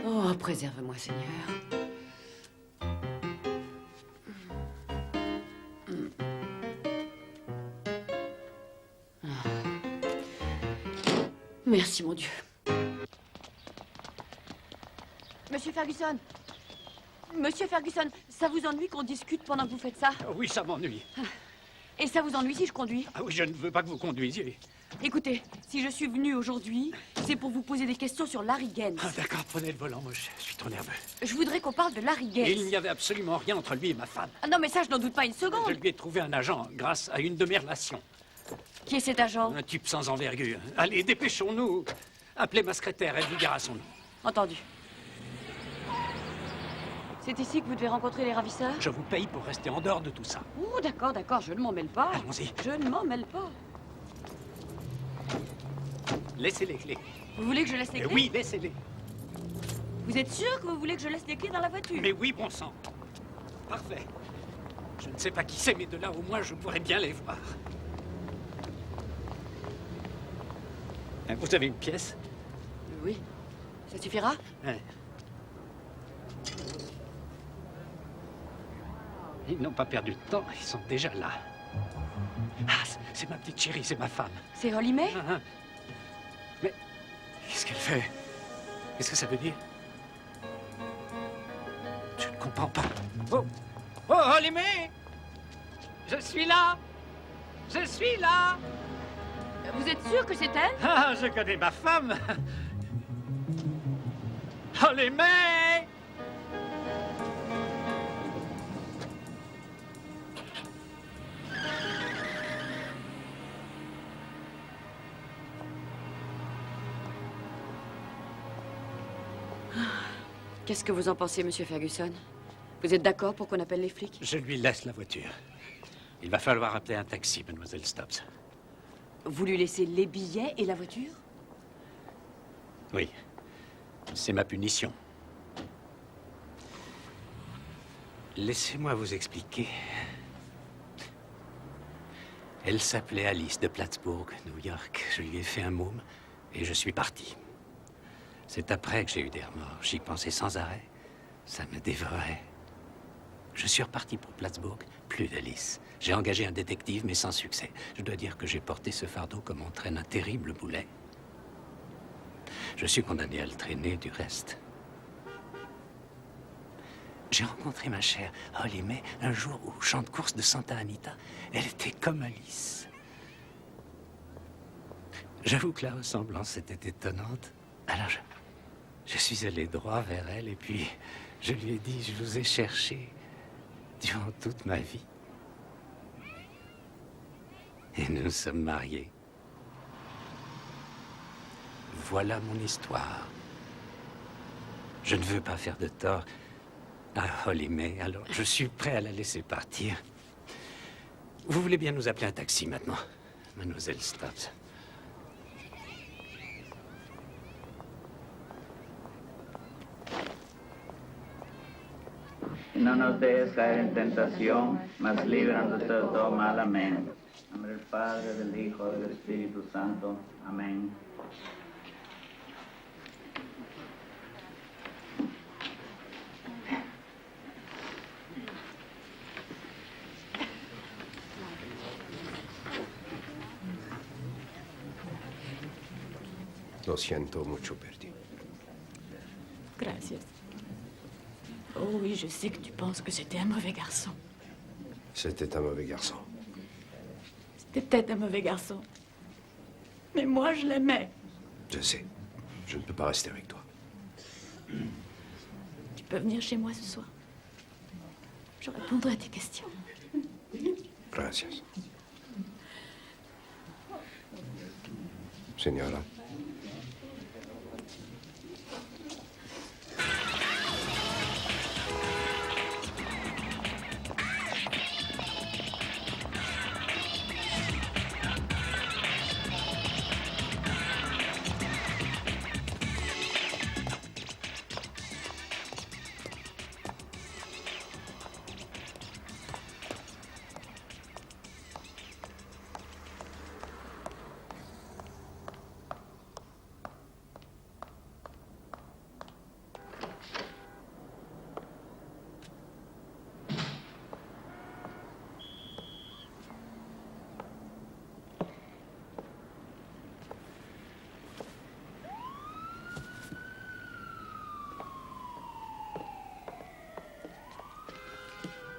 Oh, préserve-moi, Seigneur. Merci, mon Dieu. Monsieur Ferguson. Monsieur Ferguson, ça vous ennuie qu'on discute pendant que vous faites ça? Oui, ça m'ennuie. Et ça vous ennuie si je conduis? Ah oui, je ne veux pas que vous conduisiez. Écoutez, si je suis venue aujourd'hui, c'est pour vous poser des questions sur Larry Gaines. Ah, d'accord, prenez le volant, moi je suis trop nerveux. Je voudrais qu'on parle de Larry Gaines. Il n'y avait absolument rien entre lui et ma femme. Ah non, mais ça, je n'en doute pas une seconde. Je lui ai trouvé un agent grâce à une de mes relations. Qui est cet agent? Un type sans envergure. Allez, dépêchons-nous. Appelez ma secrétaire, elle vous dira son nom. Entendu. C'est ici que vous devez rencontrer les ravisseurs? Je vous paye pour rester en dehors de tout ça. Oh, d'accord, d'accord, je ne m'en mêle pas. Allons-y. Je ne m'en mêle pas. Laissez les clés. Vous voulez que je laisse les clés? Oui, laissez-les. Vous êtes sûr que vous voulez que je laisse les clés dans la voiture? Mais oui, bon sang. Parfait. Je ne sais pas qui c'est, mais de là, au moins, je pourrais bien les voir. Vous avez une pièce? Oui. Ça suffira? Hein. Ils n'ont pas perdu de temps, ils sont déjà là. Ah, c'est ma petite chérie, c'est ma femme. C'est Holly May? Mais qu'est-ce qu'elle fait? Qu'est-ce que ça veut dire? Je ne comprends pas. Oh! Oh, Holly May! Je suis là! Je suis là! Vous êtes sûr que c'est elle? Ah, je connais ma femme! Holly May! Qu'est-ce que vous en pensez, monsieur Ferguson? Vous êtes d'accord pour qu'on appelle les flics? Je lui laisse la voiture. Il va falloir appeler un taxi, mademoiselle Stubbs. Vous lui laissez les billets et la voiture? Oui. C'est ma punition. Laissez-moi vous expliquer. Elle s'appelait Alice de Plattsburgh, New York. Je lui ai fait un môme et je suis parti. C'est après que j'ai eu des remords. J'y pensais sans arrêt. Ça me dévorait. Je suis reparti pour Plattsburgh, plus d'Alice. J'ai engagé un détective, mais sans succès. Je dois dire que j'ai porté ce fardeau comme on traîne un terrible boulet. Je suis condamné à le traîner du reste. J'ai rencontré ma chère Holly May un jour au champ de course de Santa Anita. Elle était comme Alice. J'avoue que la ressemblance était étonnante. Alors je suis allé droit vers elle et puis je lui ai dit, je vous ai cherché durant toute ma vie. Et nous sommes mariés. Voilà mon histoire. Je ne veux pas faire de tort à Holly May, alors je suis prêt à la laisser partir. Vous voulez bien nous appeler un taxi maintenant, mademoiselle Stubbs? No nos dejes caer en tentación, mas líbranos de todo mal. Amén. En nombre del Padre, del Hijo y del Espíritu Santo. Amén. Lo siento mucho per ti. Gracias. Oh oui, je sais que tu penses que c'était un mauvais garçon. C'était un mauvais garçon. C'était peut-être un mauvais garçon. Mais moi, je l'aimais. Je sais. Je ne peux pas rester avec toi. Tu peux venir chez moi ce soir. Je répondrai à tes questions. Gracias. Señora.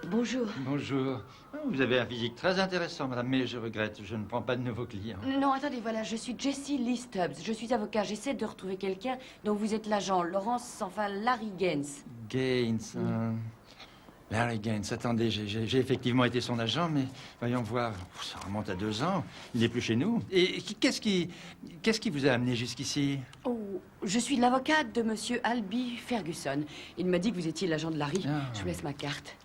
Bonjour. Bonjour. Vous avez un physique très intéressant, madame, mais je regrette, je ne prends pas de nouveaux clients. Non, attendez, voilà, je suis Jessie Lee Stubbs. Je suis avocat. J'essaie de retrouver quelqu'un dont vous êtes l'agent. Laurence, enfin, Larry Gaines. Gaines. Larry Gaines. Attendez, j'ai effectivement été son agent, mais voyons voir. Ça remonte à 2 ans. Il n'est plus chez nous. Et qu'est-ce qui vous a amené jusqu'ici? Oh, je suis l'avocate de monsieur Albie Ferguson. Il m'a dit que vous étiez l'agent de Larry. Ah. Je vous laisse ma carte.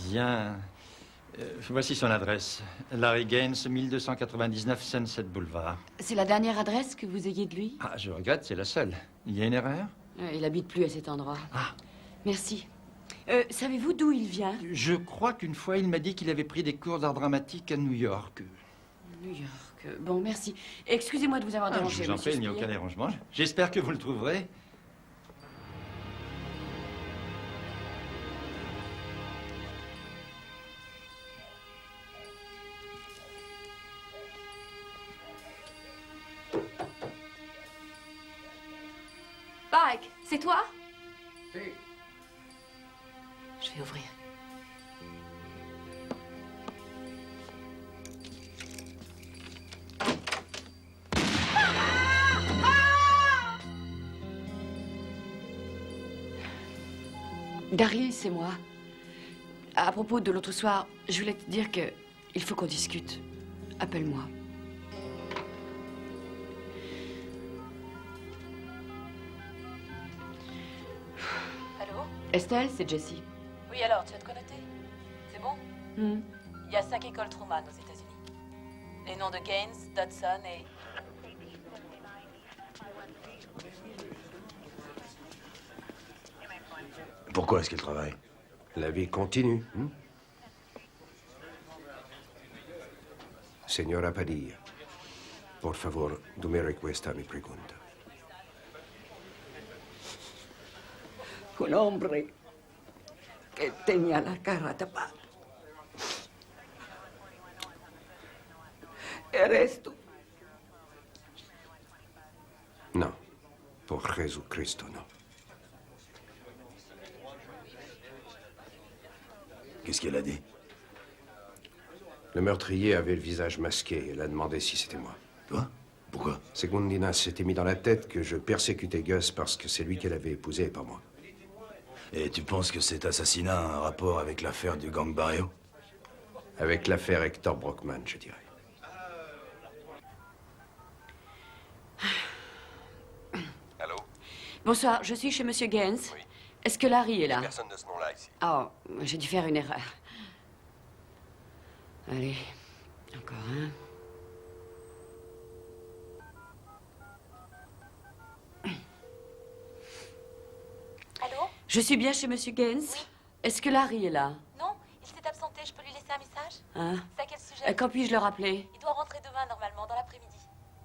Bien. Voici son adresse. Larry Gaines, 1299 Sunset Boulevard. C'est la dernière adresse que vous ayez de lui? Ah, je regrette, c'est la seule. Il y a une erreur? Il habite plus à cet endroit. Ah. Merci. Savez-vous d'où il vient? Je crois qu'une fois, il m'a dit qu'il avait pris des cours d'art dramatique à New York. New York. Bon, merci. Excusez-moi de vous avoir dérangé. Je vous en prie, il n'y a aucun dérangement. J'espère que vous le trouverez. Pike, c'est toi? Si. Je vais ouvrir. Daryl, c'est moi. À propos de l'autre soir, je voulais te dire que il faut qu'on discute. Appelle-moi. Allô? Estelle, c'est Jessie. Oui, alors, tu as de quoi noter? C'est bon? Il y a 5 écoles Truman aux États-Unis. Les noms de Gaines, Dodson et... Pourquoi est-ce qu'elle travaille? La vie continue. Signora Padilla, por favor, me requesta mi pregunta. Un hombre que tenía la cara tapada. ¿Eres tú? No, por Jesucristo, no. Qu'est-ce qu'elle a dit? Le meurtrier avait le visage masqué. Elle a demandé si c'était moi. Toi? Pourquoi? Segundina s'était mis dans la tête que je persécutais Gus parce que c'est lui qu'elle avait épousé et pas moi. Et tu penses que cet assassinat a un rapport avec l'affaire du gang Barrio? Avec l'affaire Hector Brockman, je dirais. Allô? Bonsoir, je suis chez monsieur Gaines. Oui. Est-ce que Larry est là? Personne de ce nom-là ici. Oh, j'ai dû faire une erreur. Allez, encore un. Allô? Je suis bien chez monsieur Gaines. Oui. Est-ce que Larry est là? Non, il s'est absenté. Je peux lui laisser un message? Hein? C'est à quel sujet? Quand puis-je le rappeler? Il doit rentrer demain, normalement, dans l'après-midi.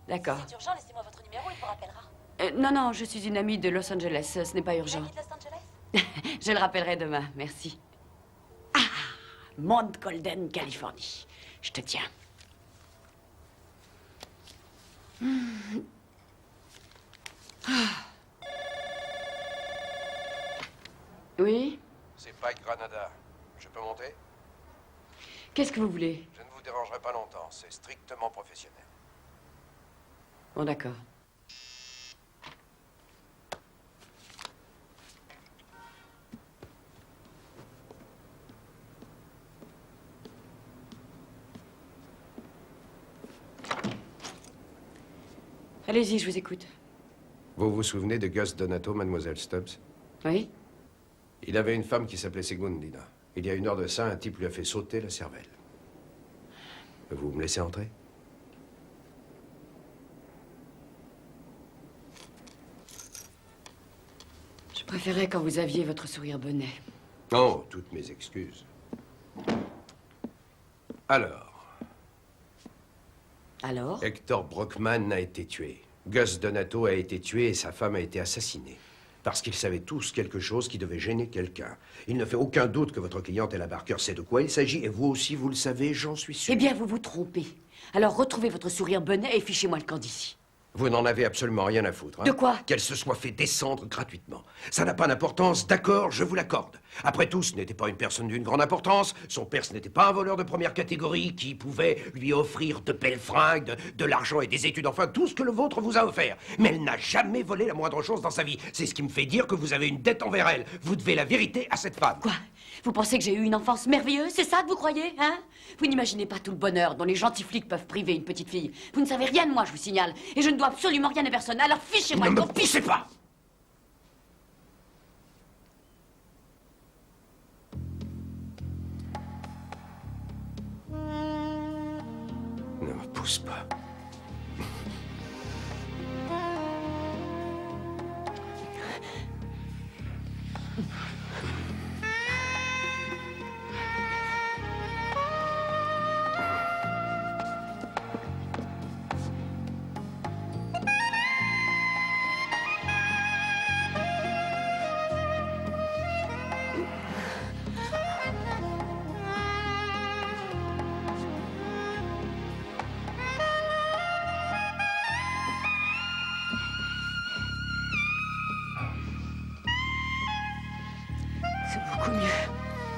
D'accord. Si c'est urgent, laissez-moi votre numéro, il vous rappellera. Non, non, je suis une amie de Los Angeles. Ce n'est pas urgent. Une amie de Los Angeles? Je le rappellerai demain, merci. Ah, Mount Golden, Californie. Je te tiens. Oui? C'est Pike Granada. Je peux monter? Qu'est-ce que vous voulez? Je ne vous dérangerai pas longtemps. C'est strictement professionnel. Bon, d'accord. Allez-y, je vous écoute. Vous vous souvenez de Gus Donato, mademoiselle Stubbs? Oui? Il avait une femme qui s'appelait Segundina. Il y a 1 heure de ça, un type lui a fait sauter la cervelle. Vous me laissez entrer? Je préférais quand vous aviez votre sourire bonnet. Oh, toutes mes excuses. Alors? Hector Brockman a été tué. Gus Donato a été tué et sa femme a été assassinée. Parce qu'ils savaient tous quelque chose qui devait gêner quelqu'un. Il ne fait aucun doute que votre cliente, Ella Barker, sait de quoi il s'agit. Et vous aussi, vous le savez, j'en suis sûr. Eh bien, vous vous trompez. Alors, retrouvez votre sourire bonnet et fichez-moi le camp d'ici. Vous n'en avez absolument rien à foutre. Hein? De quoi? Qu'elle se soit fait descendre gratuitement. Ça n'a pas d'importance, d'accord, je vous l'accorde. Après tout, ce n'était pas une personne d'une grande importance. Son père, ce n'était pas un voleur de première catégorie qui pouvait lui offrir de belles fringues, de l'argent et des études, enfin tout ce que le vôtre vous a offert. Mais elle n'a jamais volé la moindre chose dans sa vie. C'est ce qui me fait dire que vous avez une dette envers elle. Vous devez la vérité à cette femme. Quoi? Vous pensez que j'ai eu une enfance merveilleuse? C'est ça que vous croyez, hein? Vous n'imaginez pas tout le bonheur dont les gentils flics peuvent priver une petite fille. Vous ne savez rien de moi, je vous signale. Et je ne dois absolument rien à personne. Alors fichez-moi. Ne me poussez pas! Ne me pousse pas. C'est beaucoup mieux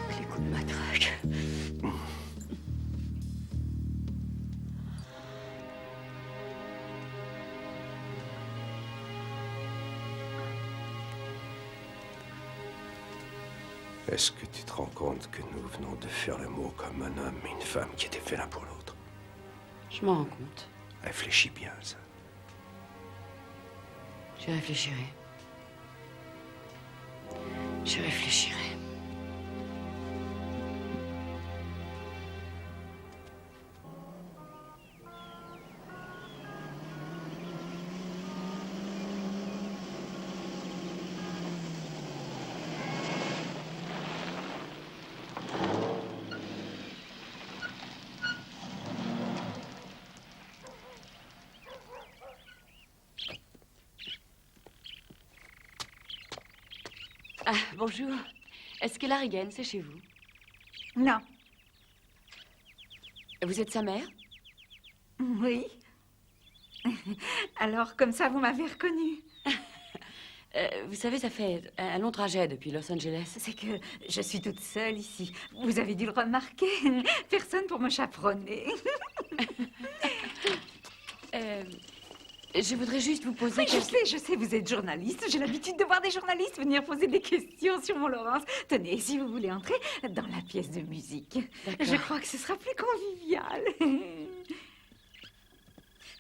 que les coups de matraque. Est-ce que tu te rends compte que nous venons de faire l'amour comme un homme et une femme qui étaient faits l'un pour l'autre? Je m'en rends compte. Réfléchis bien à ça. J'y réfléchirai. J'y réfléchirai. Ah, bonjour. Est-ce que Larry Gaines, c'est chez vous? Non. Vous êtes sa mère? Oui. Alors, comme ça, vous m'avez reconnue. Vous savez, ça fait un long trajet depuis Los Angeles. C'est que je suis toute seule ici. Vous avez dû le remarquer. Personne pour me chaperonner. Je voudrais juste vous poser... Oui, je sais, vous êtes journaliste. J'ai l'habitude de voir des journalistes venir poser des questions sur mon Laurence. Tenez, si vous voulez entrer dans la pièce de musique. Je crois que ce sera plus convivial.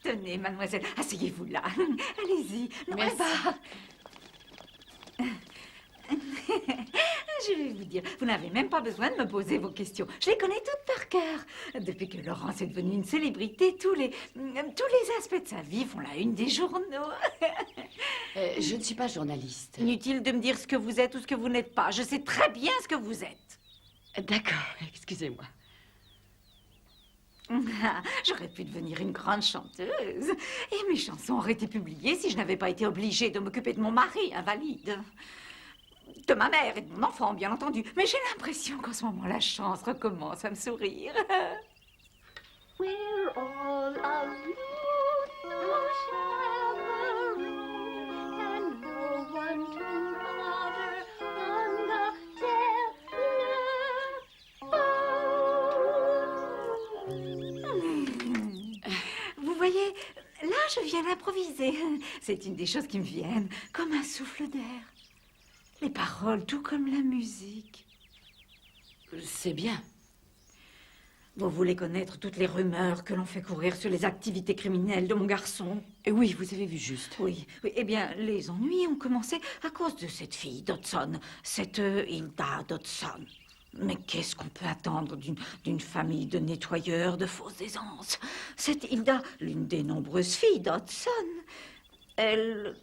Tenez, mademoiselle, asseyez-vous là. Allez-y. Merci. Je vais vous dire, vous n'avez même pas besoin de me poser vos questions. Je les connais toutes par cœur. Depuis que Laurence est devenue une célébrité, tous les aspects de sa vie font la une des journaux. Je ne suis pas journaliste. Inutile de me dire ce que vous êtes ou ce que vous n'êtes pas. Je sais très bien ce que vous êtes. D'accord, excusez-moi. J'aurais pu devenir une grande chanteuse. Et mes chansons auraient été publiées si je n'avais pas été obligée de m'occuper de mon mari invalide. De ma mère et de mon enfant, bien entendu. Mais j'ai l'impression qu'en ce moment, la chance recommence à me sourire. We're all a little chaperone, and no one to bother on the Vous voyez, là, je viens d'improviser. C'est une des choses qui me viennent, comme un souffle d'air. Les paroles, tout comme la musique. C'est bien. Vous voulez connaître toutes les rumeurs que l'on fait courir sur les activités criminelles de mon garçon? Oui, vous avez vu juste. Oui. Eh bien, les ennuis ont commencé à cause de cette fille Dodson, cette Hilda Dodson. Mais qu'est-ce qu'on peut attendre d'une famille de nettoyeurs de fausses aisances? Cette Hilda, l'une des nombreuses filles Dodson, elle...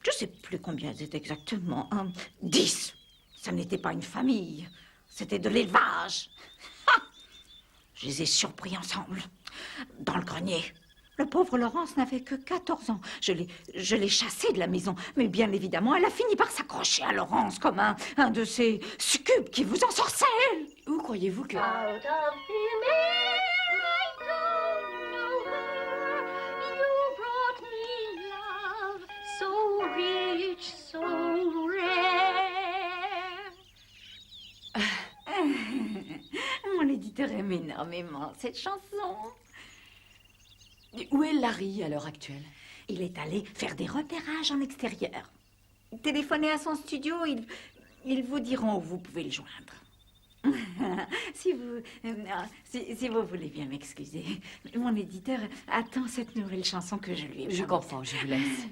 Je ne sais plus combien elles étaient exactement. 10. Ça n'était pas une famille. C'était de l'élevage. Je les ai surpris ensemble, dans le grenier. Le pauvre Laurence n'avait que 14 ans. Je l'ai chassée de la maison. Mais bien évidemment, elle a fini par s'accrocher à Laurence comme un de ces succubes qui vous ensorcellent. Où croyez-vous que... Out of thin air, I don't know where, you brought me so rare. Mon éditeur aime énormément cette chanson. Et où est Larry à l'heure actuelle? Il est allé faire des repérages en extérieur. Téléphonez à son studio, ils vous diront où vous pouvez le joindre. si vous voulez bien m'excuser, mon éditeur attend cette nouvelle chanson que je lui ai Je promise. comprends, je vous laisse.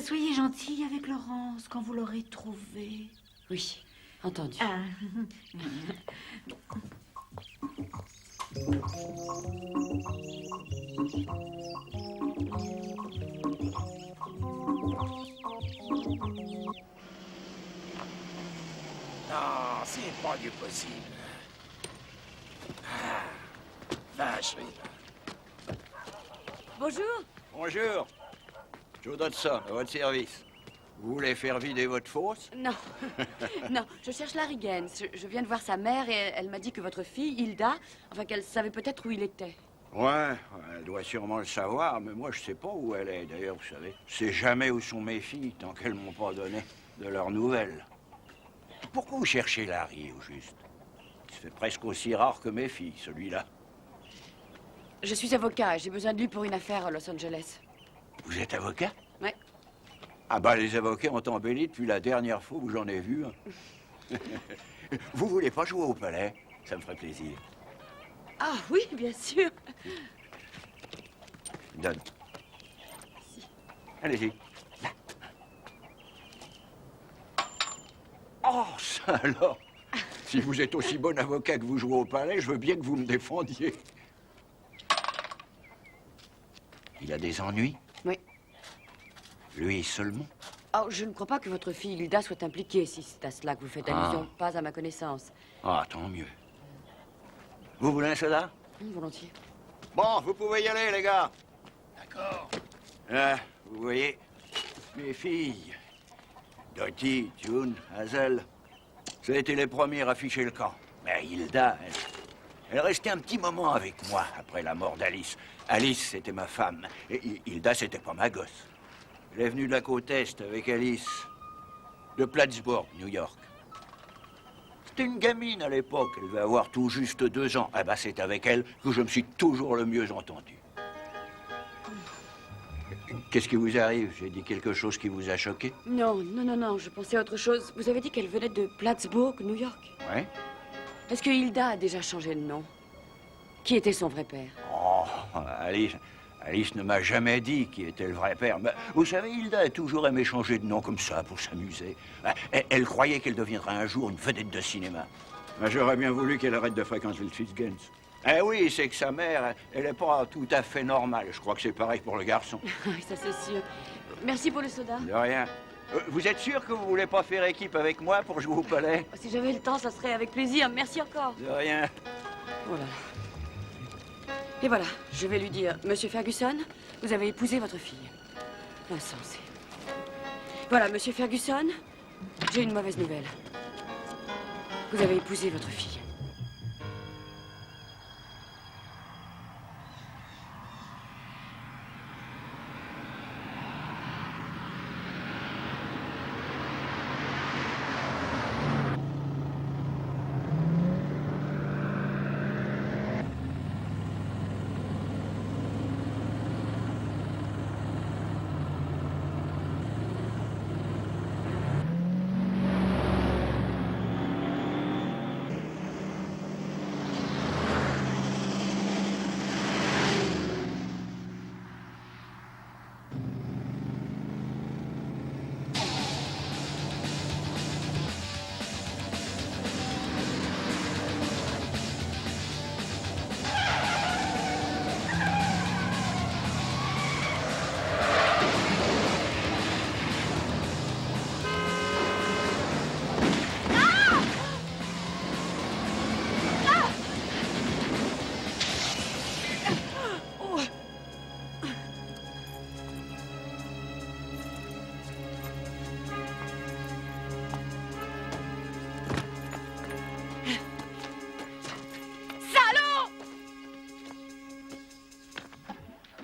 Soyez gentille avec Laurence quand vous l'aurez trouvée. Oui, entendu. Ah. Non, c'est pas du possible. Ah, vache, oui. Bonjour. Bonjour. Joe Dodson, à votre service. Vous voulez faire vider votre fosse? Non, non, je cherche Larry Gaines. Je viens de voir sa mère et elle m'a dit que votre fille, Hilda, enfin qu'elle savait peut-être où il était. Ouais, elle doit sûrement le savoir, mais moi je sais pas où elle est. D'ailleurs, vous savez, je sais jamais où sont mes filles tant qu'elles m'ont pas donné de leurs nouvelles. Pourquoi vous cherchez Larry, au juste? Il se fait presque aussi rare que mes filles, celui-là. Je suis avocat et j'ai besoin de lui pour une affaire à Los Angeles. Vous êtes avocat? Oui. Ah bah, les avocats ont embelli depuis la dernière fois où j'en ai vu. Vous voulez pas jouer au palais? Ça me ferait plaisir. Ah oui, bien sûr. Donne. Allez-y. Là. Oh, ça alors! Si vous êtes aussi bon avocat que vous jouez au palais, je veux bien que vous me défendiez. Il a des ennuis? Oui. Lui seulement? Oh, je ne crois pas que votre fille Hilda soit impliquée, si c'est à cela que vous faites allusion, pas à ma connaissance. Ah, tant mieux. Vous voulez un soda? Volontiers. Bon, vous pouvez y aller, les gars. D'accord. Là, vous voyez, mes filles, Dottie, June, Hazel, ça a été les premières à ficher le camp. Mais Hilda, elle restait un petit moment avec moi après la mort d'Alice. Alice, c'était ma femme. Et Hilda, c'était pas ma gosse. Elle est venue de la côte Est avec Alice, de Plattsburgh, New York. C'était une gamine à l'époque, elle devait avoir tout juste 2 ans. Eh ben, c'est avec elle que je me suis toujours le mieux entendu. Qu'est-ce qui vous arrive? J'ai dit quelque chose qui vous a choqué? Non, non, non, non, je pensais à autre chose. Vous avez dit qu'elle venait de Plattsburgh, New York. Ouais. Est-ce que Hilda a déjà changé de nom? Qui était son vrai père? Oh, Alice ne m'a jamais dit qui était le vrai père. Mais vous savez, Hilda a toujours aimé changer de nom comme ça pour s'amuser. Elle croyait qu'elle deviendrait un jour une vedette de cinéma. J'aurais bien voulu qu'elle arrête de fréquenter le fils Gaines. Eh oui, c'est que sa mère, elle n'est pas tout à fait normale. Je crois que c'est pareil pour le garçon. Oui, ça c'est sûr. Merci pour le soda. De rien. Vous êtes sûr que vous voulez pas faire équipe avec moi pour jouer au palais? Si j'avais le temps, ça serait avec plaisir. Merci encore. De rien. Voilà. Et voilà, je vais lui dire, Monsieur Ferguson, vous avez épousé votre fille. Insensé. Voilà, Monsieur Ferguson, j'ai une mauvaise nouvelle. Vous avez épousé votre fille.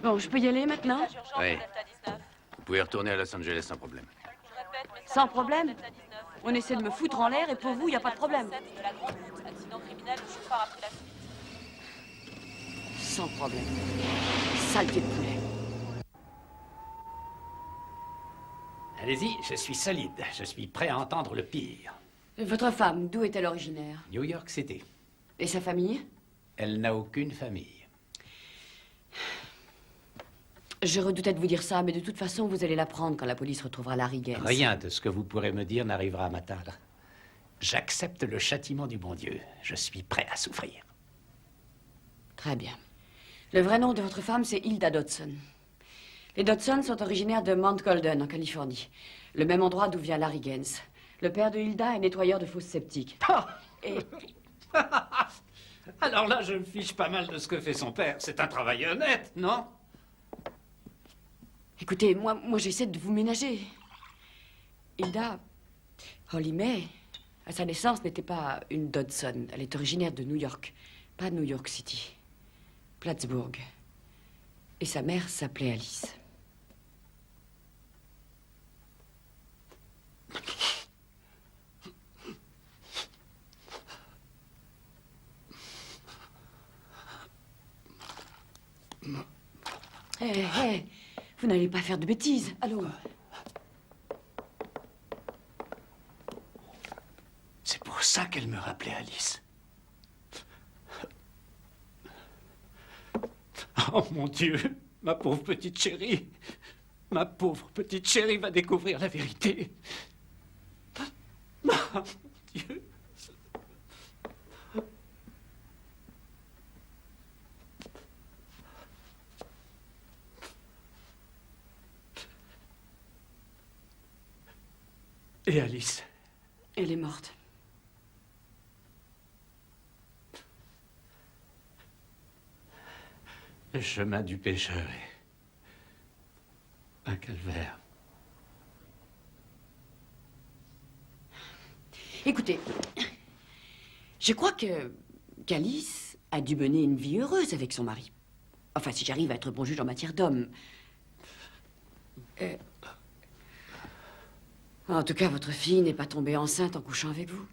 Bon, je peux y aller maintenant? Oui. Vous pouvez retourner à Los Angeles sans problème. Je répète, Sans problème. On essaie de me foutre en l'air et pour vous, il n'y a pas de problème. De la grande route, accident criminel, le chauffeur a pris la fuite. Sans problème. Saleté de poulet. Allez-y, je suis solide. Je suis prêt à entendre le pire. Votre femme, d'où est-elle originaire? New York City. Et sa famille? Elle n'a aucune famille. Je redoutais de vous dire ça, mais de toute façon, vous allez l'apprendre quand la police retrouvera Larry Gaines. Rien de ce que vous pourrez me dire n'arrivera à m'atteindre. J'accepte le châtiment du bon Dieu. Je suis prêt à souffrir. Très bien. Le vrai nom de votre femme, c'est Hilda Dodson. Les Dodson sont originaires de Mount Golden, en Californie. Le même endroit d'où vient Larry Gaines. Le père de Hilda est nettoyeur de fosses septiques. Et... Alors là, je me fiche pas mal de ce que fait son père. C'est un travail honnête, non? Écoutez, moi j'essaie de vous ménager. Hilda, Holly May, à sa naissance, n'était pas une Dodson. Elle est originaire de New York, pas New York City. Plattsburgh. Et sa mère s'appelait Alice. Hé, vous n'allez pas faire de bêtises. Allô? C'est pour ça qu'elle me rappelait Alice. Oh mon Dieu, ma pauvre petite chérie. Ma pauvre petite chérie va découvrir la vérité. Oh mon Dieu. Et Alice? Elle est morte. Le chemin du pécheur est un calvaire. Écoutez, je crois qu'Alice a dû mener une vie heureuse avec son mari. Enfin, si j'arrive à être bon juge en matière d'homme. En tout cas, votre fille n'est pas tombée enceinte en couchant avec vous.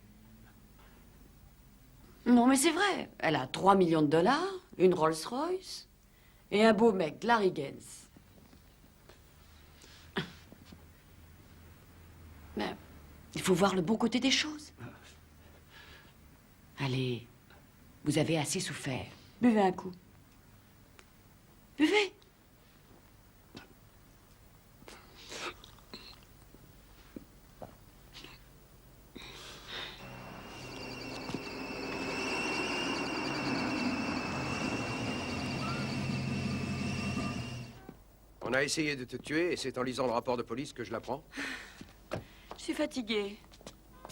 Non, mais c'est vrai. Elle a 3 millions de dollars, une Rolls-Royce et un beau mec, Larry Gaines. Mais il faut voir le bon côté des choses. Allez, vous avez assez souffert. Buvez un coup. Buvez. On a essayé de te tuer et c'est en lisant le rapport de police que je l'apprends. Je suis fatiguée.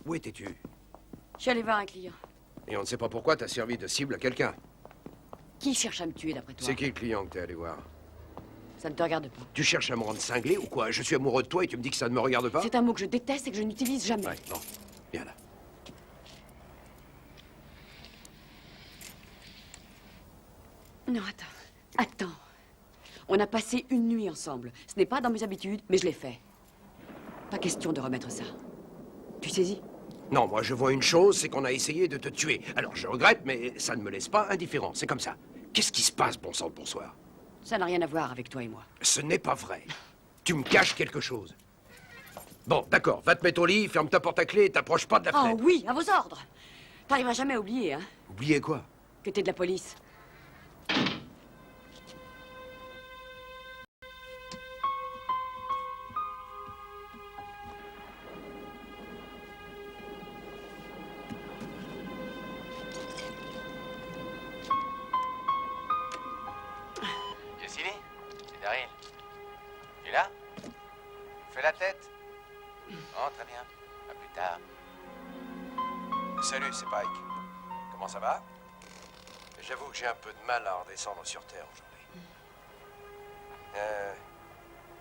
Où étais-tu? Je suis allée voir un client. Et on ne sait pas pourquoi t'as servi de cible à quelqu'un. Qui cherche à me tuer, d'après toi? C'est qui le client que t'es allé voir? Ça ne te regarde pas. Tu cherches à me rendre cinglé ou quoi? Je suis amoureux de toi et tu me dis que ça ne me regarde pas? C'est un mot que je déteste et que je n'utilise jamais. Ouais, non. Viens là. Non, attends. On a passé une nuit ensemble. Ce n'est pas dans mes habitudes, mais je l'ai fait. Pas question de remettre ça. Tu saisis? Non, moi je vois une chose, c'est qu'on a essayé de te tuer. Alors je regrette, mais ça ne me laisse pas indifférent. C'est comme ça. Qu'est-ce qui se passe, bon sang de bonsoir? Ça n'a rien à voir avec toi et moi. Ce n'est pas vrai. Tu me caches quelque chose. Bon, d'accord, va te mettre au lit, ferme ta porte à clé et t'approche pas de la Oh fenêtre. oui, à vos ordres. T'arriveras jamais à oublier, hein, Oubliez quoi? que t'es de la police. Jessie, c'est Daryl. Tu es là? Fais la tête. Oh, très bien. À plus tard. Salut, c'est Pike. Comment ça va? J'avoue que j'ai un peu de mal à redescendre sur Terre aujourd'hui.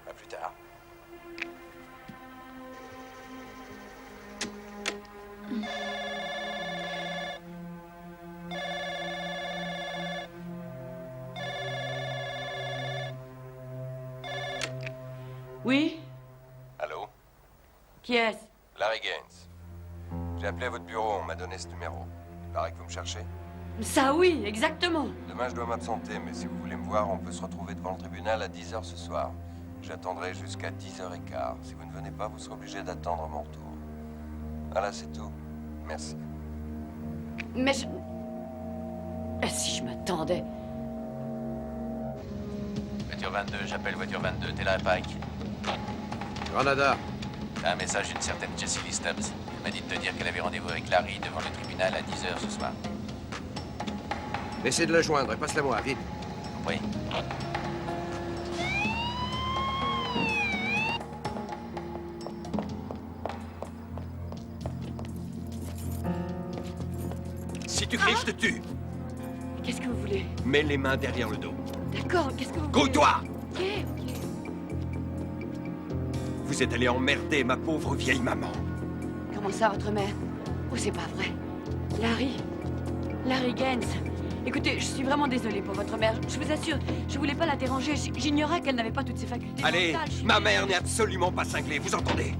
À plus tard. Oui? Allô? Qui est-ce? Larry Gaines. J'ai appelé à votre bureau, on m'a donné ce numéro. Il paraît que vous me cherchez. Ça oui, exactement. Demain, je dois m'absenter, mais si vous voulez me voir, on peut se retrouver devant le tribunal à 10h ce soir. J'attendrai jusqu'à 10h15. Si vous ne venez pas, vous serez obligé d'attendre mon retour. Voilà, c'est tout. Merci. Mais je... Si je m'attendais... Voiture 22, j'appelle voiture 22. T'es là, Pike? Granada. T'as un message d'une certaine Jessie Lee Stubbs. Elle m'a dit de te dire qu'elle avait rendez-vous avec Larry devant le tribunal à 10h ce soir. Essaie de la joindre et passe-la moi, vite. Oui. Si tu cries, je te tue. Qu'est-ce que vous voulez? Mets les mains derrière le dos. D'accord, qu'est-ce que vous voulez? Grouille-toi! Ok, ok. Vous êtes allé emmerder ma pauvre vieille maman. Comment ça, votre mère? Oh, c'est pas vrai. Larry Gaines. Écoutez, je suis vraiment désolée pour votre mère. Je vous assure, je voulais pas la déranger. J'ignorais qu'elle n'avait pas toutes ses facultés Allez, mentales. ma mère n'est absolument pas cinglée, vous entendez?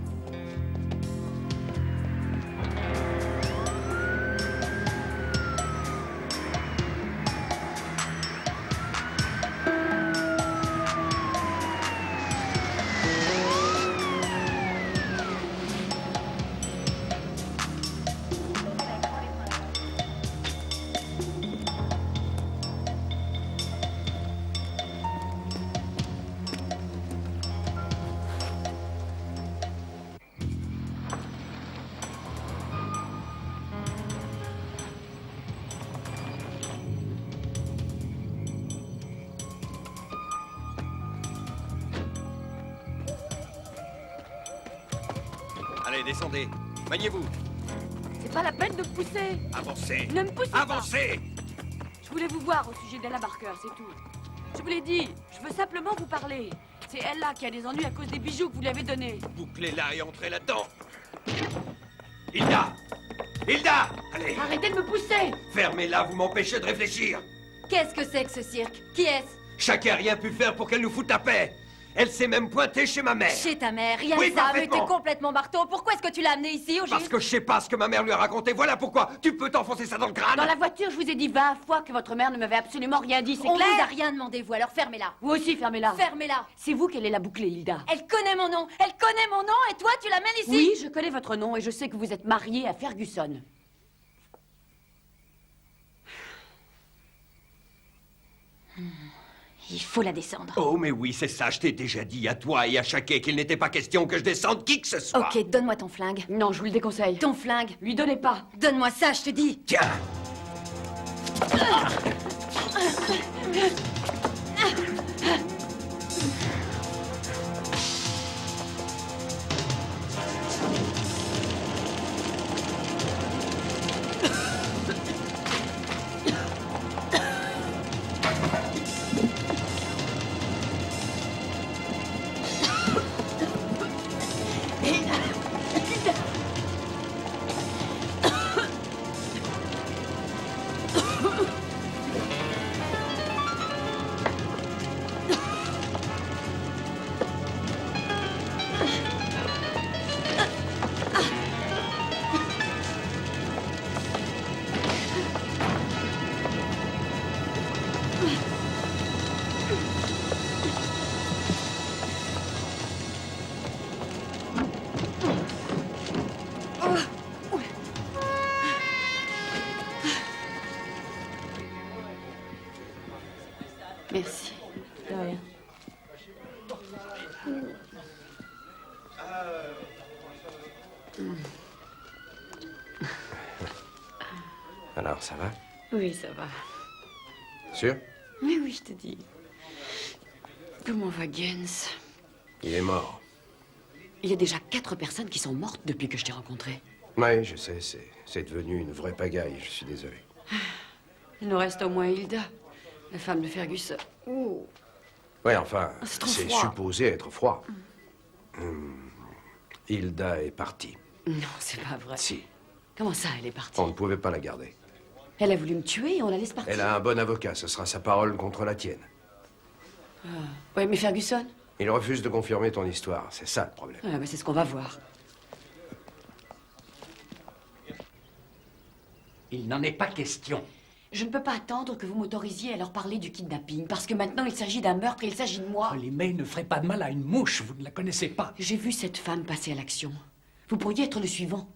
Allez, descendez. Maniez-vous. C'est pas la peine de me pousser. Avancez. Ne me poussez pas. Avancez. Je voulais vous voir au sujet d'Ella Barker, c'est tout. Je vous l'ai dit, je veux simplement vous parler. C'est elle là qui a des ennuis à cause des bijoux que vous lui avez donnés. Bouclez-la et entrez là-dedans. Hilda! Hilda! Allez! Arrêtez de me pousser! Fermez-la, vous m'empêchez de réfléchir. Qu'est-ce que c'est que ce cirque? Qui est-ce? Chacun a rien pu faire pour qu'elle nous foute la paix. Elle s'est même pointée chez ma mère. Chez ta mère, rien Oui, que ça, mais t'es parfaitement. complètement marteau. Pourquoi est-ce que tu l'as amené ici, au Parce juste? que je sais pas ce que ma mère lui a raconté. Voilà pourquoi. Tu peux t'enfoncer ça dans le crâne. Dans la voiture, je vous ai dit 20 fois que votre mère ne m'avait absolument rien dit, c'est On clair? vous a rien demandé, vous, alors fermez-la. Vous aussi, fermez-la. Fermez-la. C'est vous qui allez la boucler, Hilda. Elle connaît mon nom. Elle connaît mon nom et toi, tu l'amènes ici? Oui, je connais votre nom et je sais que vous êtes mariée à Ferguson. Il faut la descendre. Oh, mais oui, c'est ça. Je t'ai déjà dit à toi et à Chaquet qu'il n'était pas question que je descende qui que ce soit. Ok, donne-moi ton flingue. Non, je vous le déconseille. Ton flingue. Lui donnez pas. Donne-moi ça, je te dis. Tiens. Merci. De rien. Alors, ça va? Oui, ça va. Sûr? Mais oui, je te dis. Comment va Gaines? Il est mort. Il y a déjà 4 personnes qui sont mortes depuis que je t'ai rencontré. Oui, je sais, c'est devenu une vraie pagaille, je suis désolé. Il nous reste au moins Hilda, la femme de Ferguson. Oh. Oui, enfin, C'est trop c'est froid. supposé être froid. Hilda est partie. Non, c'est pas vrai. Si. Comment ça, elle est partie? On ne pouvait pas la garder. Elle a voulu me tuer et on la laisse partir. Elle a un bon avocat, ce sera sa parole contre la tienne. Oui, mais Ferguson? Il refuse de confirmer ton histoire, c'est ça le problème. Ah, bah, c'est ce qu'on va voir. Il n'en est pas question. Je ne peux pas attendre que vous m'autorisiez à leur parler du kidnapping, parce que maintenant il s'agit d'un meurtre et il s'agit de moi. Holly May ne ferait pas de mal à une mouche, vous ne la connaissez pas. J'ai vu cette femme passer à l'action. Vous pourriez être le suivant.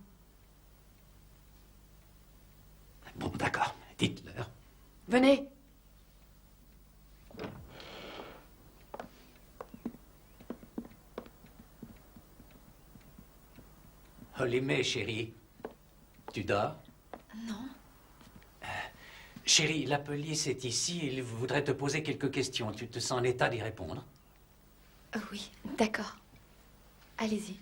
Bon, d'accord, dites-leur. Venez. Holly May, chérie, tu dors? Non. Chérie, la police est ici, il voudrait te poser quelques questions. Tu te sens en état d'y répondre? Oui, d'accord. Allez-y.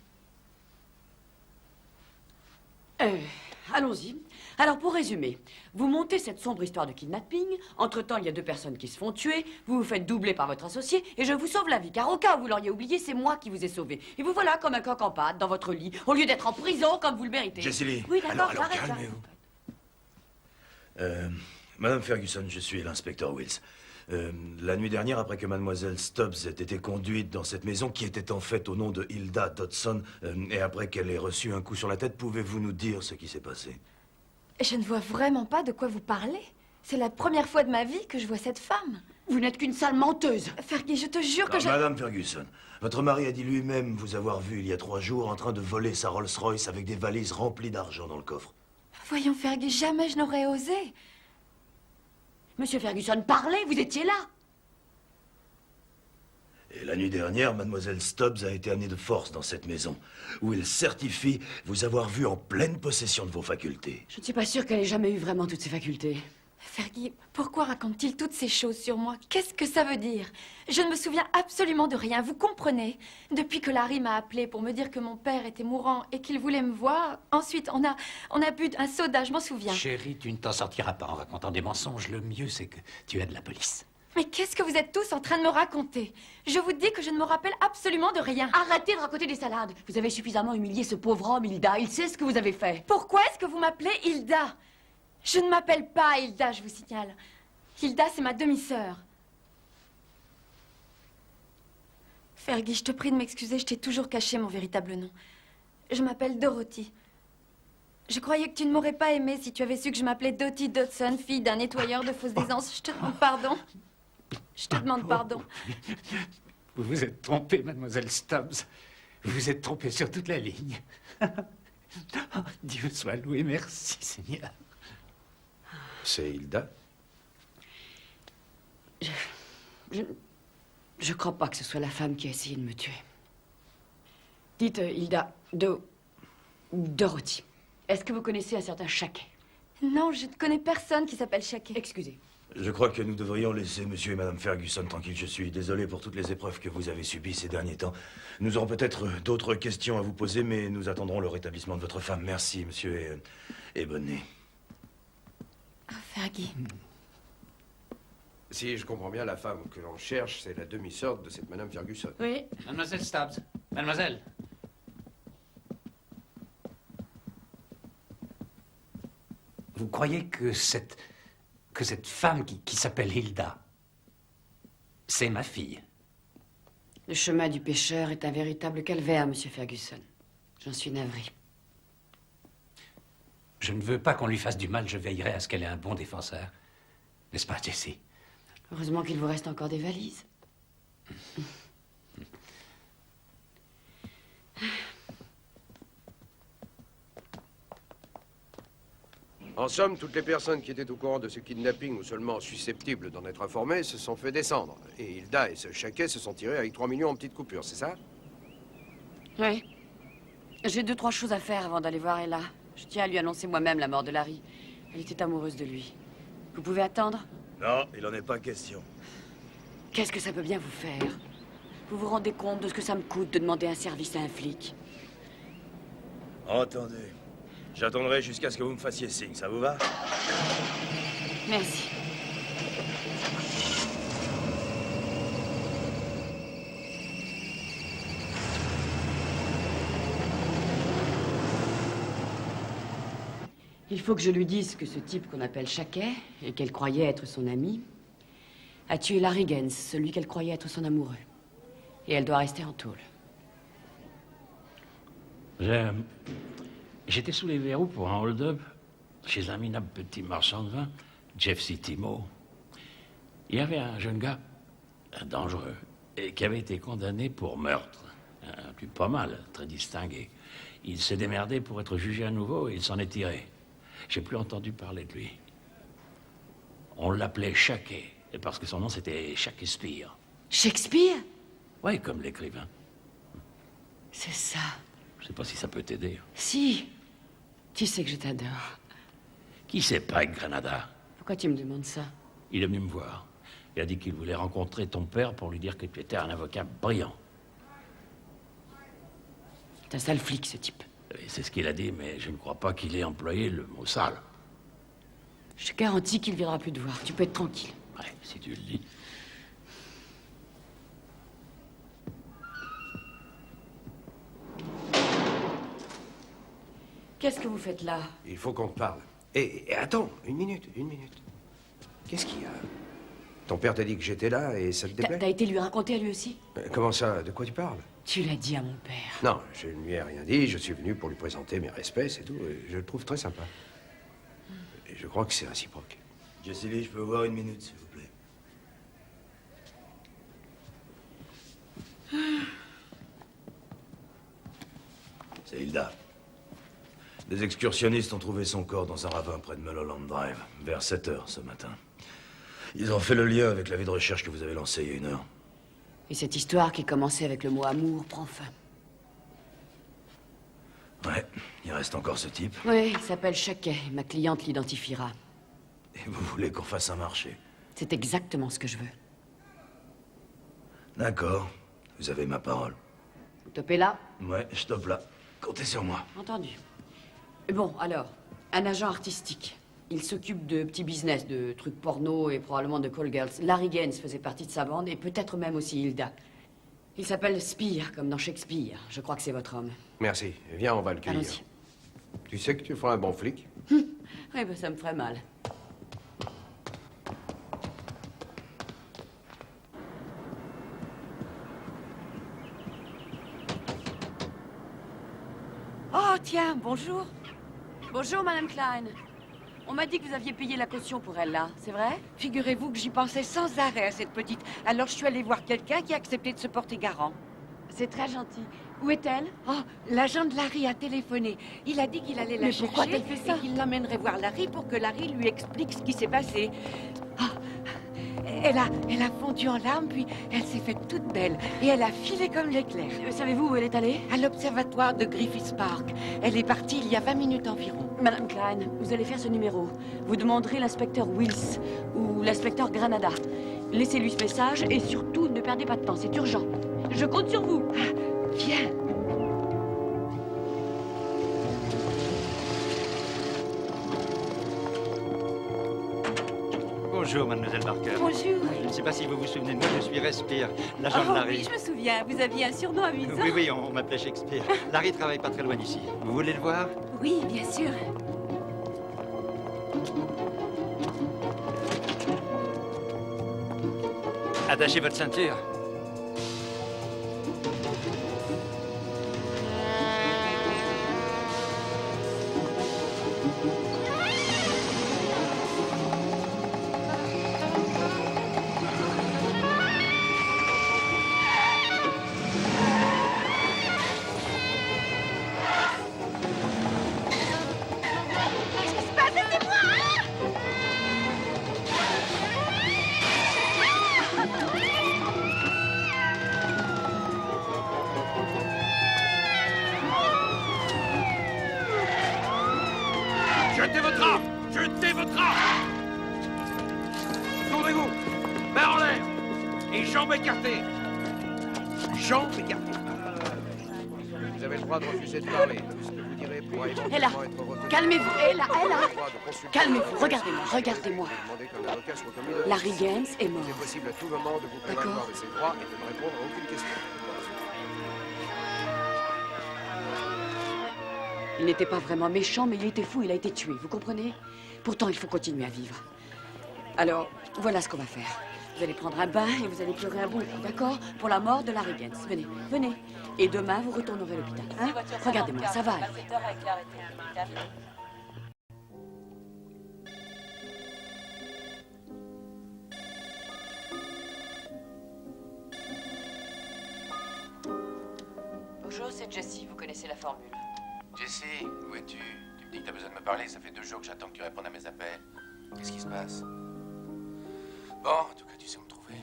Allons-y. Alors, pour résumer, vous montez cette sombre histoire de kidnapping. Entre-temps, il y a 2 personnes qui se font tuer. Vous vous faites doubler par votre associé et je vous sauve la vie. Car au cas où vous l'auriez oublié, c'est moi qui vous ai sauvé. Et vous voilà comme un coq en pâte dans votre lit, au lieu d'être en prison comme vous le méritez. Jessie, oui, d'accord, alors j'arrête, calmez-vous. Madame Ferguson, je suis l'inspecteur Wills. La nuit dernière, après que mademoiselle Stubbs ait été conduite dans cette maison, qui était en fait au nom de Hilda Dodson, et après qu'elle ait reçu un coup sur la tête, pouvez-vous nous dire ce qui s'est passé? Je ne vois vraiment pas de quoi vous parlez. C'est la première fois de ma vie que je vois cette femme. Vous n'êtes qu'une sale menteuse. Fergie, je te jure que Non, Madame Ferguson, votre mari a dit lui-même vous avoir vu il y a 3 jours en train de voler sa Rolls-Royce avec des valises remplies d'argent dans le coffre. Voyons, Fergie, jamais je n'aurais osé. Monsieur Ferguson, parlez, vous étiez là. Et la nuit dernière, mademoiselle Stubbs a été amenée de force dans cette maison, où elle certifie vous avoir vu en pleine possession de vos facultés. Je ne suis pas sûre qu'elle ait jamais eu vraiment toutes ses facultés. Fergie, pourquoi raconte-t-il toutes ces choses sur moi? Qu'est-ce que ça veut dire? Je ne me souviens absolument de rien, vous comprenez? Depuis que Larry m'a appelé pour me dire que mon père était mourant et qu'il voulait me voir, ensuite on a bu un soda, je m'en souviens. Chérie, tu ne t'en sortiras pas en racontant des mensonges. Le mieux, c'est que tu aides la police. Mais qu'est-ce que vous êtes tous en train de me raconter? Je vous dis que je ne me rappelle absolument de rien. Arrêtez de raconter des salades. Vous avez suffisamment humilié ce pauvre homme, Hilda. Il sait ce que vous avez fait. Pourquoi est-ce que vous m'appelez Hilda? Je ne m'appelle pas Hilda, je vous signale. Hilda, c'est ma demi-sœur. Fergie, je te prie de m'excuser, je t'ai toujours caché mon véritable nom. Je m'appelle Dorothy. Je croyais que tu ne m'aurais pas aimée si tu avais su que je m'appelais Dottie Dodson, fille d'un nettoyeur de fausses aisance. Je te demande pardon. Je te demande pardon. Vous vous êtes trompée, mademoiselle Stubbs. Vous vous êtes trompée sur toute la ligne. Oh, Dieu soit loué, merci, Seigneur. C'est Hilda? Je crois pas que ce soit la femme qui a essayé de me tuer. Dites, Hilda, Dorothy, est-ce que vous connaissez un certain Chaquet? Non, je ne connais personne qui s'appelle Chaquet. Excusez. Je crois que nous devrions laisser monsieur et madame Ferguson tranquilles. Je suis désolé pour toutes les épreuves que vous avez subies ces derniers temps. Nous aurons peut-être d'autres questions à vous poser, mais nous attendrons le rétablissement de votre femme. Merci, monsieur, et bonne nuit. Oh, Fergie. Si je comprends bien, la femme que l'on cherche, c'est la demi-sœur de cette madame Ferguson. Oui. Mademoiselle Stubbs. Mademoiselle. Vous croyez que cette femme qui s'appelle Hilda, c'est ma fille? Le chemin du pécheur est un véritable calvaire, monsieur Ferguson. J'en suis navrée. Je ne veux pas qu'on lui fasse du mal, je veillerai à ce qu'elle ait un bon défenseur. N'est-ce pas, Jessie? Heureusement qu'il vous reste encore des valises. En somme, toutes les personnes qui étaient au courant de ce kidnapping ou seulement susceptibles d'en être informées se sont fait descendre. Et Hilda et ce Chaquet se sont tirés avec 3 millions en petites coupures, c'est ça? Oui. J'ai 2, 3 choses à faire avant d'aller voir Ella. Je tiens à lui annoncer moi-même la mort de Larry. Elle était amoureuse de lui. Vous pouvez attendre? Non, il n'en est pas question. Qu'est-ce que ça peut bien vous faire? Vous vous rendez compte de ce que ça me coûte de demander un service à un flic? Entendez. J'attendrai jusqu'à ce que vous me fassiez signe, ça vous va? Merci. Il faut que je lui dise que ce type qu'on appelle Chaquet, et qu'elle croyait être son ami, a tué Larry Gaines, celui qu'elle croyait être son amoureux. Et elle doit rester en tôle. J'étais sous les verrous pour un hold-up chez un minable petit marchand de vin, Jeff Timo. Il y avait un jeune gars, dangereux, et qui avait été condamné pour meurtre. Un type pas mal, très distingué. Il s'est démerdé pour être jugé à nouveau et il s'en est tiré. J'ai plus entendu parler de lui. On l'appelait Shaquet, parce que son nom c'était Shakespeare. Shakespeare? Oui, comme l'écrivain. C'est ça. Je sais pas si ça peut t'aider. Si. Tu sais que je t'adore. Qui c'est Pike Granada? Pourquoi tu me demandes ça? Il est venu me voir. Il a dit qu'il voulait rencontrer ton père pour lui dire que tu étais un avocat brillant. C'est un sale flic, ce type. C'est ce qu'il a dit, mais je ne crois pas qu'il ait employé le mot sale. Je te garantis qu'il ne viendra plus te voir. Tu peux être tranquille. Ouais, si tu le dis. Qu'est-ce que vous faites là? Il faut qu'on te parle. Et attends, une minute. Qu'est-ce qu'il y a? Ton père t'a dit que j'étais là et ça te déplaît? T'as été lui raconter à lui aussi? Comment ça? De quoi tu parles? Tu l'as dit à mon père. Non, je ne lui ai rien dit. Je suis venu pour lui présenter mes respects, c'est tout. Et je le trouve très sympa. Et je crois que c'est réciproque. Jessie Lee, je peux voir une minute, s'il vous plaît. C'est Hilda. Des excursionnistes ont trouvé son corps dans un ravin près de Mulholland Drive, vers 7 heures ce matin. Ils ont fait le lien avec l'avis de recherche que vous avez lancé il y a 1 heure. Et cette histoire qui commençait avec le mot amour prend fin. Ouais, il reste encore ce type. Oui, il s'appelle Shaquet. Ma cliente l'identifiera. Et vous voulez qu'on fasse un marché? C'est exactement ce que je veux. D'accord, vous avez ma parole. Vous topez là? Ouais, je stoppe là. Comptez sur moi. Entendu. Bon, alors, un agent artistique. Il s'occupe de petits business, de trucs porno et probablement de call girls. Larry Gaines faisait partie de sa bande et peut-être même aussi Hilda. Il s'appelle Spear, comme dans Shakespeare. Je crois que c'est votre homme. Merci. Viens, on va le cueillir. Allons-y. Tu sais que tu feras un bon flic? Oui, ben ça me ferait mal. Oh, tiens, bonjour. Bonjour, Madame Klein. On m'a dit que vous aviez payé la caution pour elle, là. C'est vrai? Figurez-vous que j'y pensais sans arrêt à cette petite. Alors je suis allée voir quelqu'un qui a accepté de se porter garant. C'est très gentil. Où est-elle? Oh, l'agent de Larry a téléphoné. Il a dit qu'il allait la Mais chercher pourquoi a-t-elle fait ça? et qu'il l'emmènerait voir Larry pour que Larry lui explique ce qui s'est passé. Oh, elle a fondu en larmes, puis elle s'est faite toute belle. Et elle a filé comme l'éclair. Savez-vous où elle est allée? À l'observatoire de Griffith Park. Elle est partie il y a 20 minutes environ. Madame Klein, vous allez faire ce numéro. Vous demanderez l'inspecteur Wills ou l'inspecteur Granada. Laissez-lui ce message et surtout ne perdez pas de temps, c'est urgent. Je compte sur vous. Viens. Bonjour, mademoiselle Barker. Bonjour. Je ne sais pas si vous vous souvenez de moi, je suis Respire, l'agent de Larry. Oui, je me souviens. Vous aviez un surnom amusant. Oui, on m'appelait Shakespeare. Larry travaille pas très loin d'ici. Vous voulez le voir? Oui, bien sûr. Attachez votre ceinture. Qu'est-ce qui se passe? Aidez-moi! Jetez votre arme! Jetez votre arme! Tournez-vous! Main en l'air! Et jambes écartées! Jambes écartées! Vous avez le droit de refuser de parler. Tout ce que vous direz pourra Elle a. éventuellement être retenu. Calmez-vous. Elle a. Vous avez le droit de consulter- Calmez-vous. Regardez-moi. Regardez-moi. Demandez qu'un avocat soit commis de- Larry Gaines est mort. C'est possible à tout moment de vous D'accord. prévaloir de ses droits et de ne répondre à aucune question. Il n'était pas vraiment méchant, mais il était fou, il a été tué, vous comprenez? Pourtant, il faut continuer à vivre. Alors, voilà ce qu'on va faire. Vous allez prendre un bain et vous allez pleurer un bon coup, d'accord? Pour la mort de Larry Gaines. Venez, venez. Et demain, vous retournerez à l'hôpital. Hein? Regardez-moi, ça va aller. L'inspecteur a été arrêté. Terminé. c'est Jessie, vous connaissez la formule. Jessie, où es-tu? Tu me dis que t'as besoin de me parler, ça fait 2 jours que j'attends que tu répondes à mes appels. Qu'est-ce qui se passe? Bon, en tout cas, tu sais où me trouver.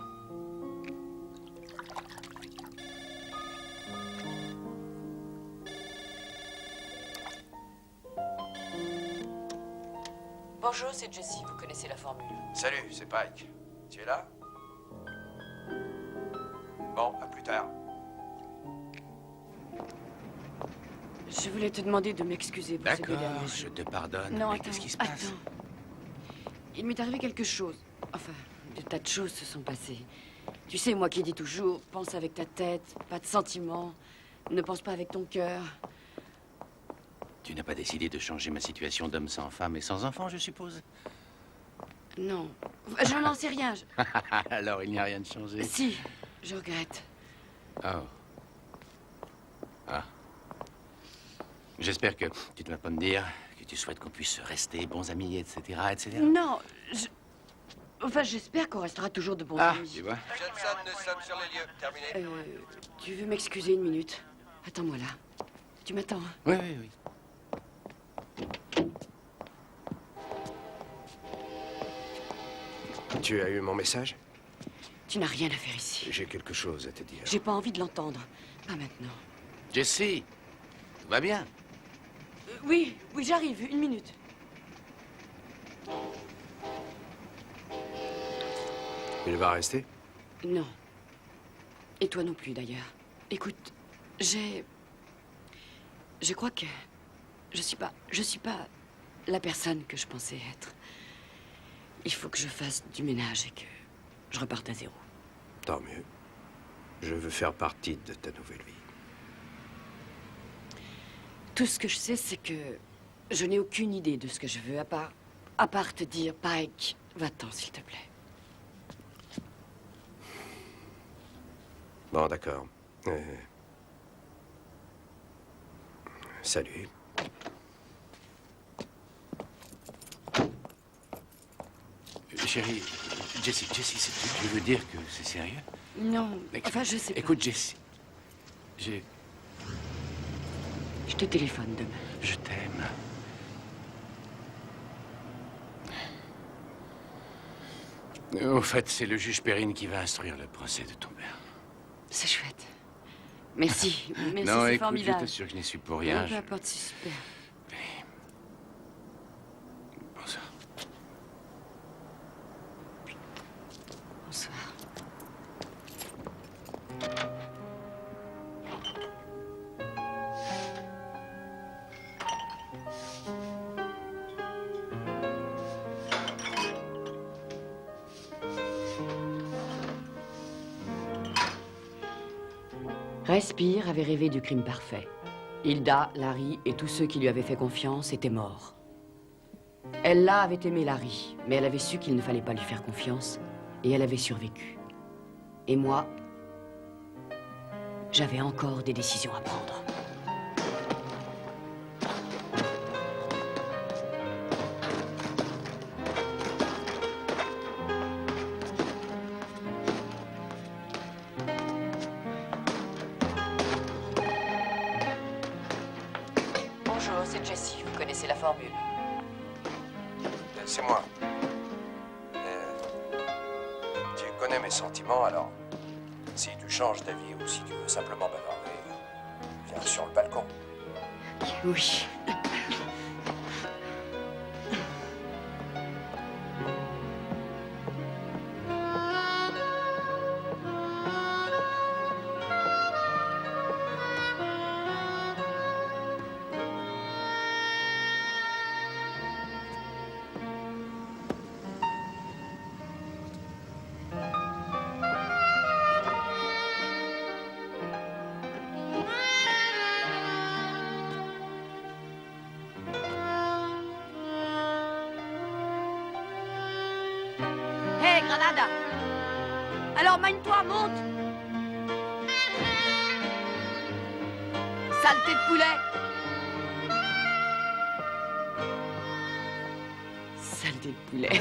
Bonjour, c'est Jessie, vous connaissez la formule. Salut, c'est Pike. Tu es là? Bon, à plus tard. Je voulais te demander de m'excuser pour ces 2 derniers D'accord, jours. je te pardonne. Non, Mais attends, qu'est-ce qui se passe? attends. Il m'est arrivé quelque chose. Enfin, des tas de choses se sont passées. Tu sais, moi qui dis toujours, pense avec ta tête, pas de sentiments, ne pense pas avec ton cœur. Tu n'as pas décidé de changer ma situation d'homme sans femme et sans enfant, je suppose? Non, je n'en sais rien. Alors, il n'y a rien de changé. Si, je regrette. Oh. Ah. J'espère que tu ne vas pas me dire que tu souhaites qu'on puisse rester bons amis, etc., etc. Non, enfin, j'espère qu'on restera toujours de bons amis. Tu vois? Johnson, nous sommes sur les lieux. Terminé. Tu veux m'excuser une minute? Attends-moi là. Tu m'attends? Oui, oui, oui. Tu as eu mon message? Tu n'as rien à faire ici. J'ai quelque chose à te dire. J'ai pas envie de l'entendre. Pas maintenant. Jessie, tout va bien? Oui, j'arrive. Une minute. Il va rester? Non. Et toi non plus, d'ailleurs. Écoute, je crois que je suis pas la personne que je pensais être. Il faut que je fasse du ménage et que je reparte à zéro. Tant mieux. Je veux faire partie de ta nouvelle vie. Tout ce que je sais, c'est que je n'ai aucune idée de ce que je veux, à part te dire, Pike, va-t'en, s'il te plaît. Bon, d'accord. Salut. Chérie, Jessie, tu veux dire que c'est sérieux? Non, enfin, je sais pas. Écoute, Jessie, Je te téléphone demain. je t'aime. Au fait, c'est le juge Perrine qui va instruire le procès de ton père. C'est chouette. Merci, merci, Non, c'est écoute, formidable. je t'assure que je n'y suis pour rien. Non, peu importe, c'est super. Bonsoir. Bonsoir. Respire avait rêvé du crime parfait. Hilda, Larry et tous ceux qui lui avaient fait confiance étaient morts. Ella avait aimé Larry, mais elle avait su qu'il ne fallait pas lui faire confiance, et elle avait survécu. Et moi, j'avais encore des décisions à prendre. Bonjour, c'est Jessie, vous connaissez la formule. C'est moi. Tu connais mes sentiments, alors si tu changes d'avis ou si tu veux simplement bavarder, viens sur le balcon. Oui. Hé, Granada! Alors, mène-toi, monte! Saleté de poulet! Saleté de poulet.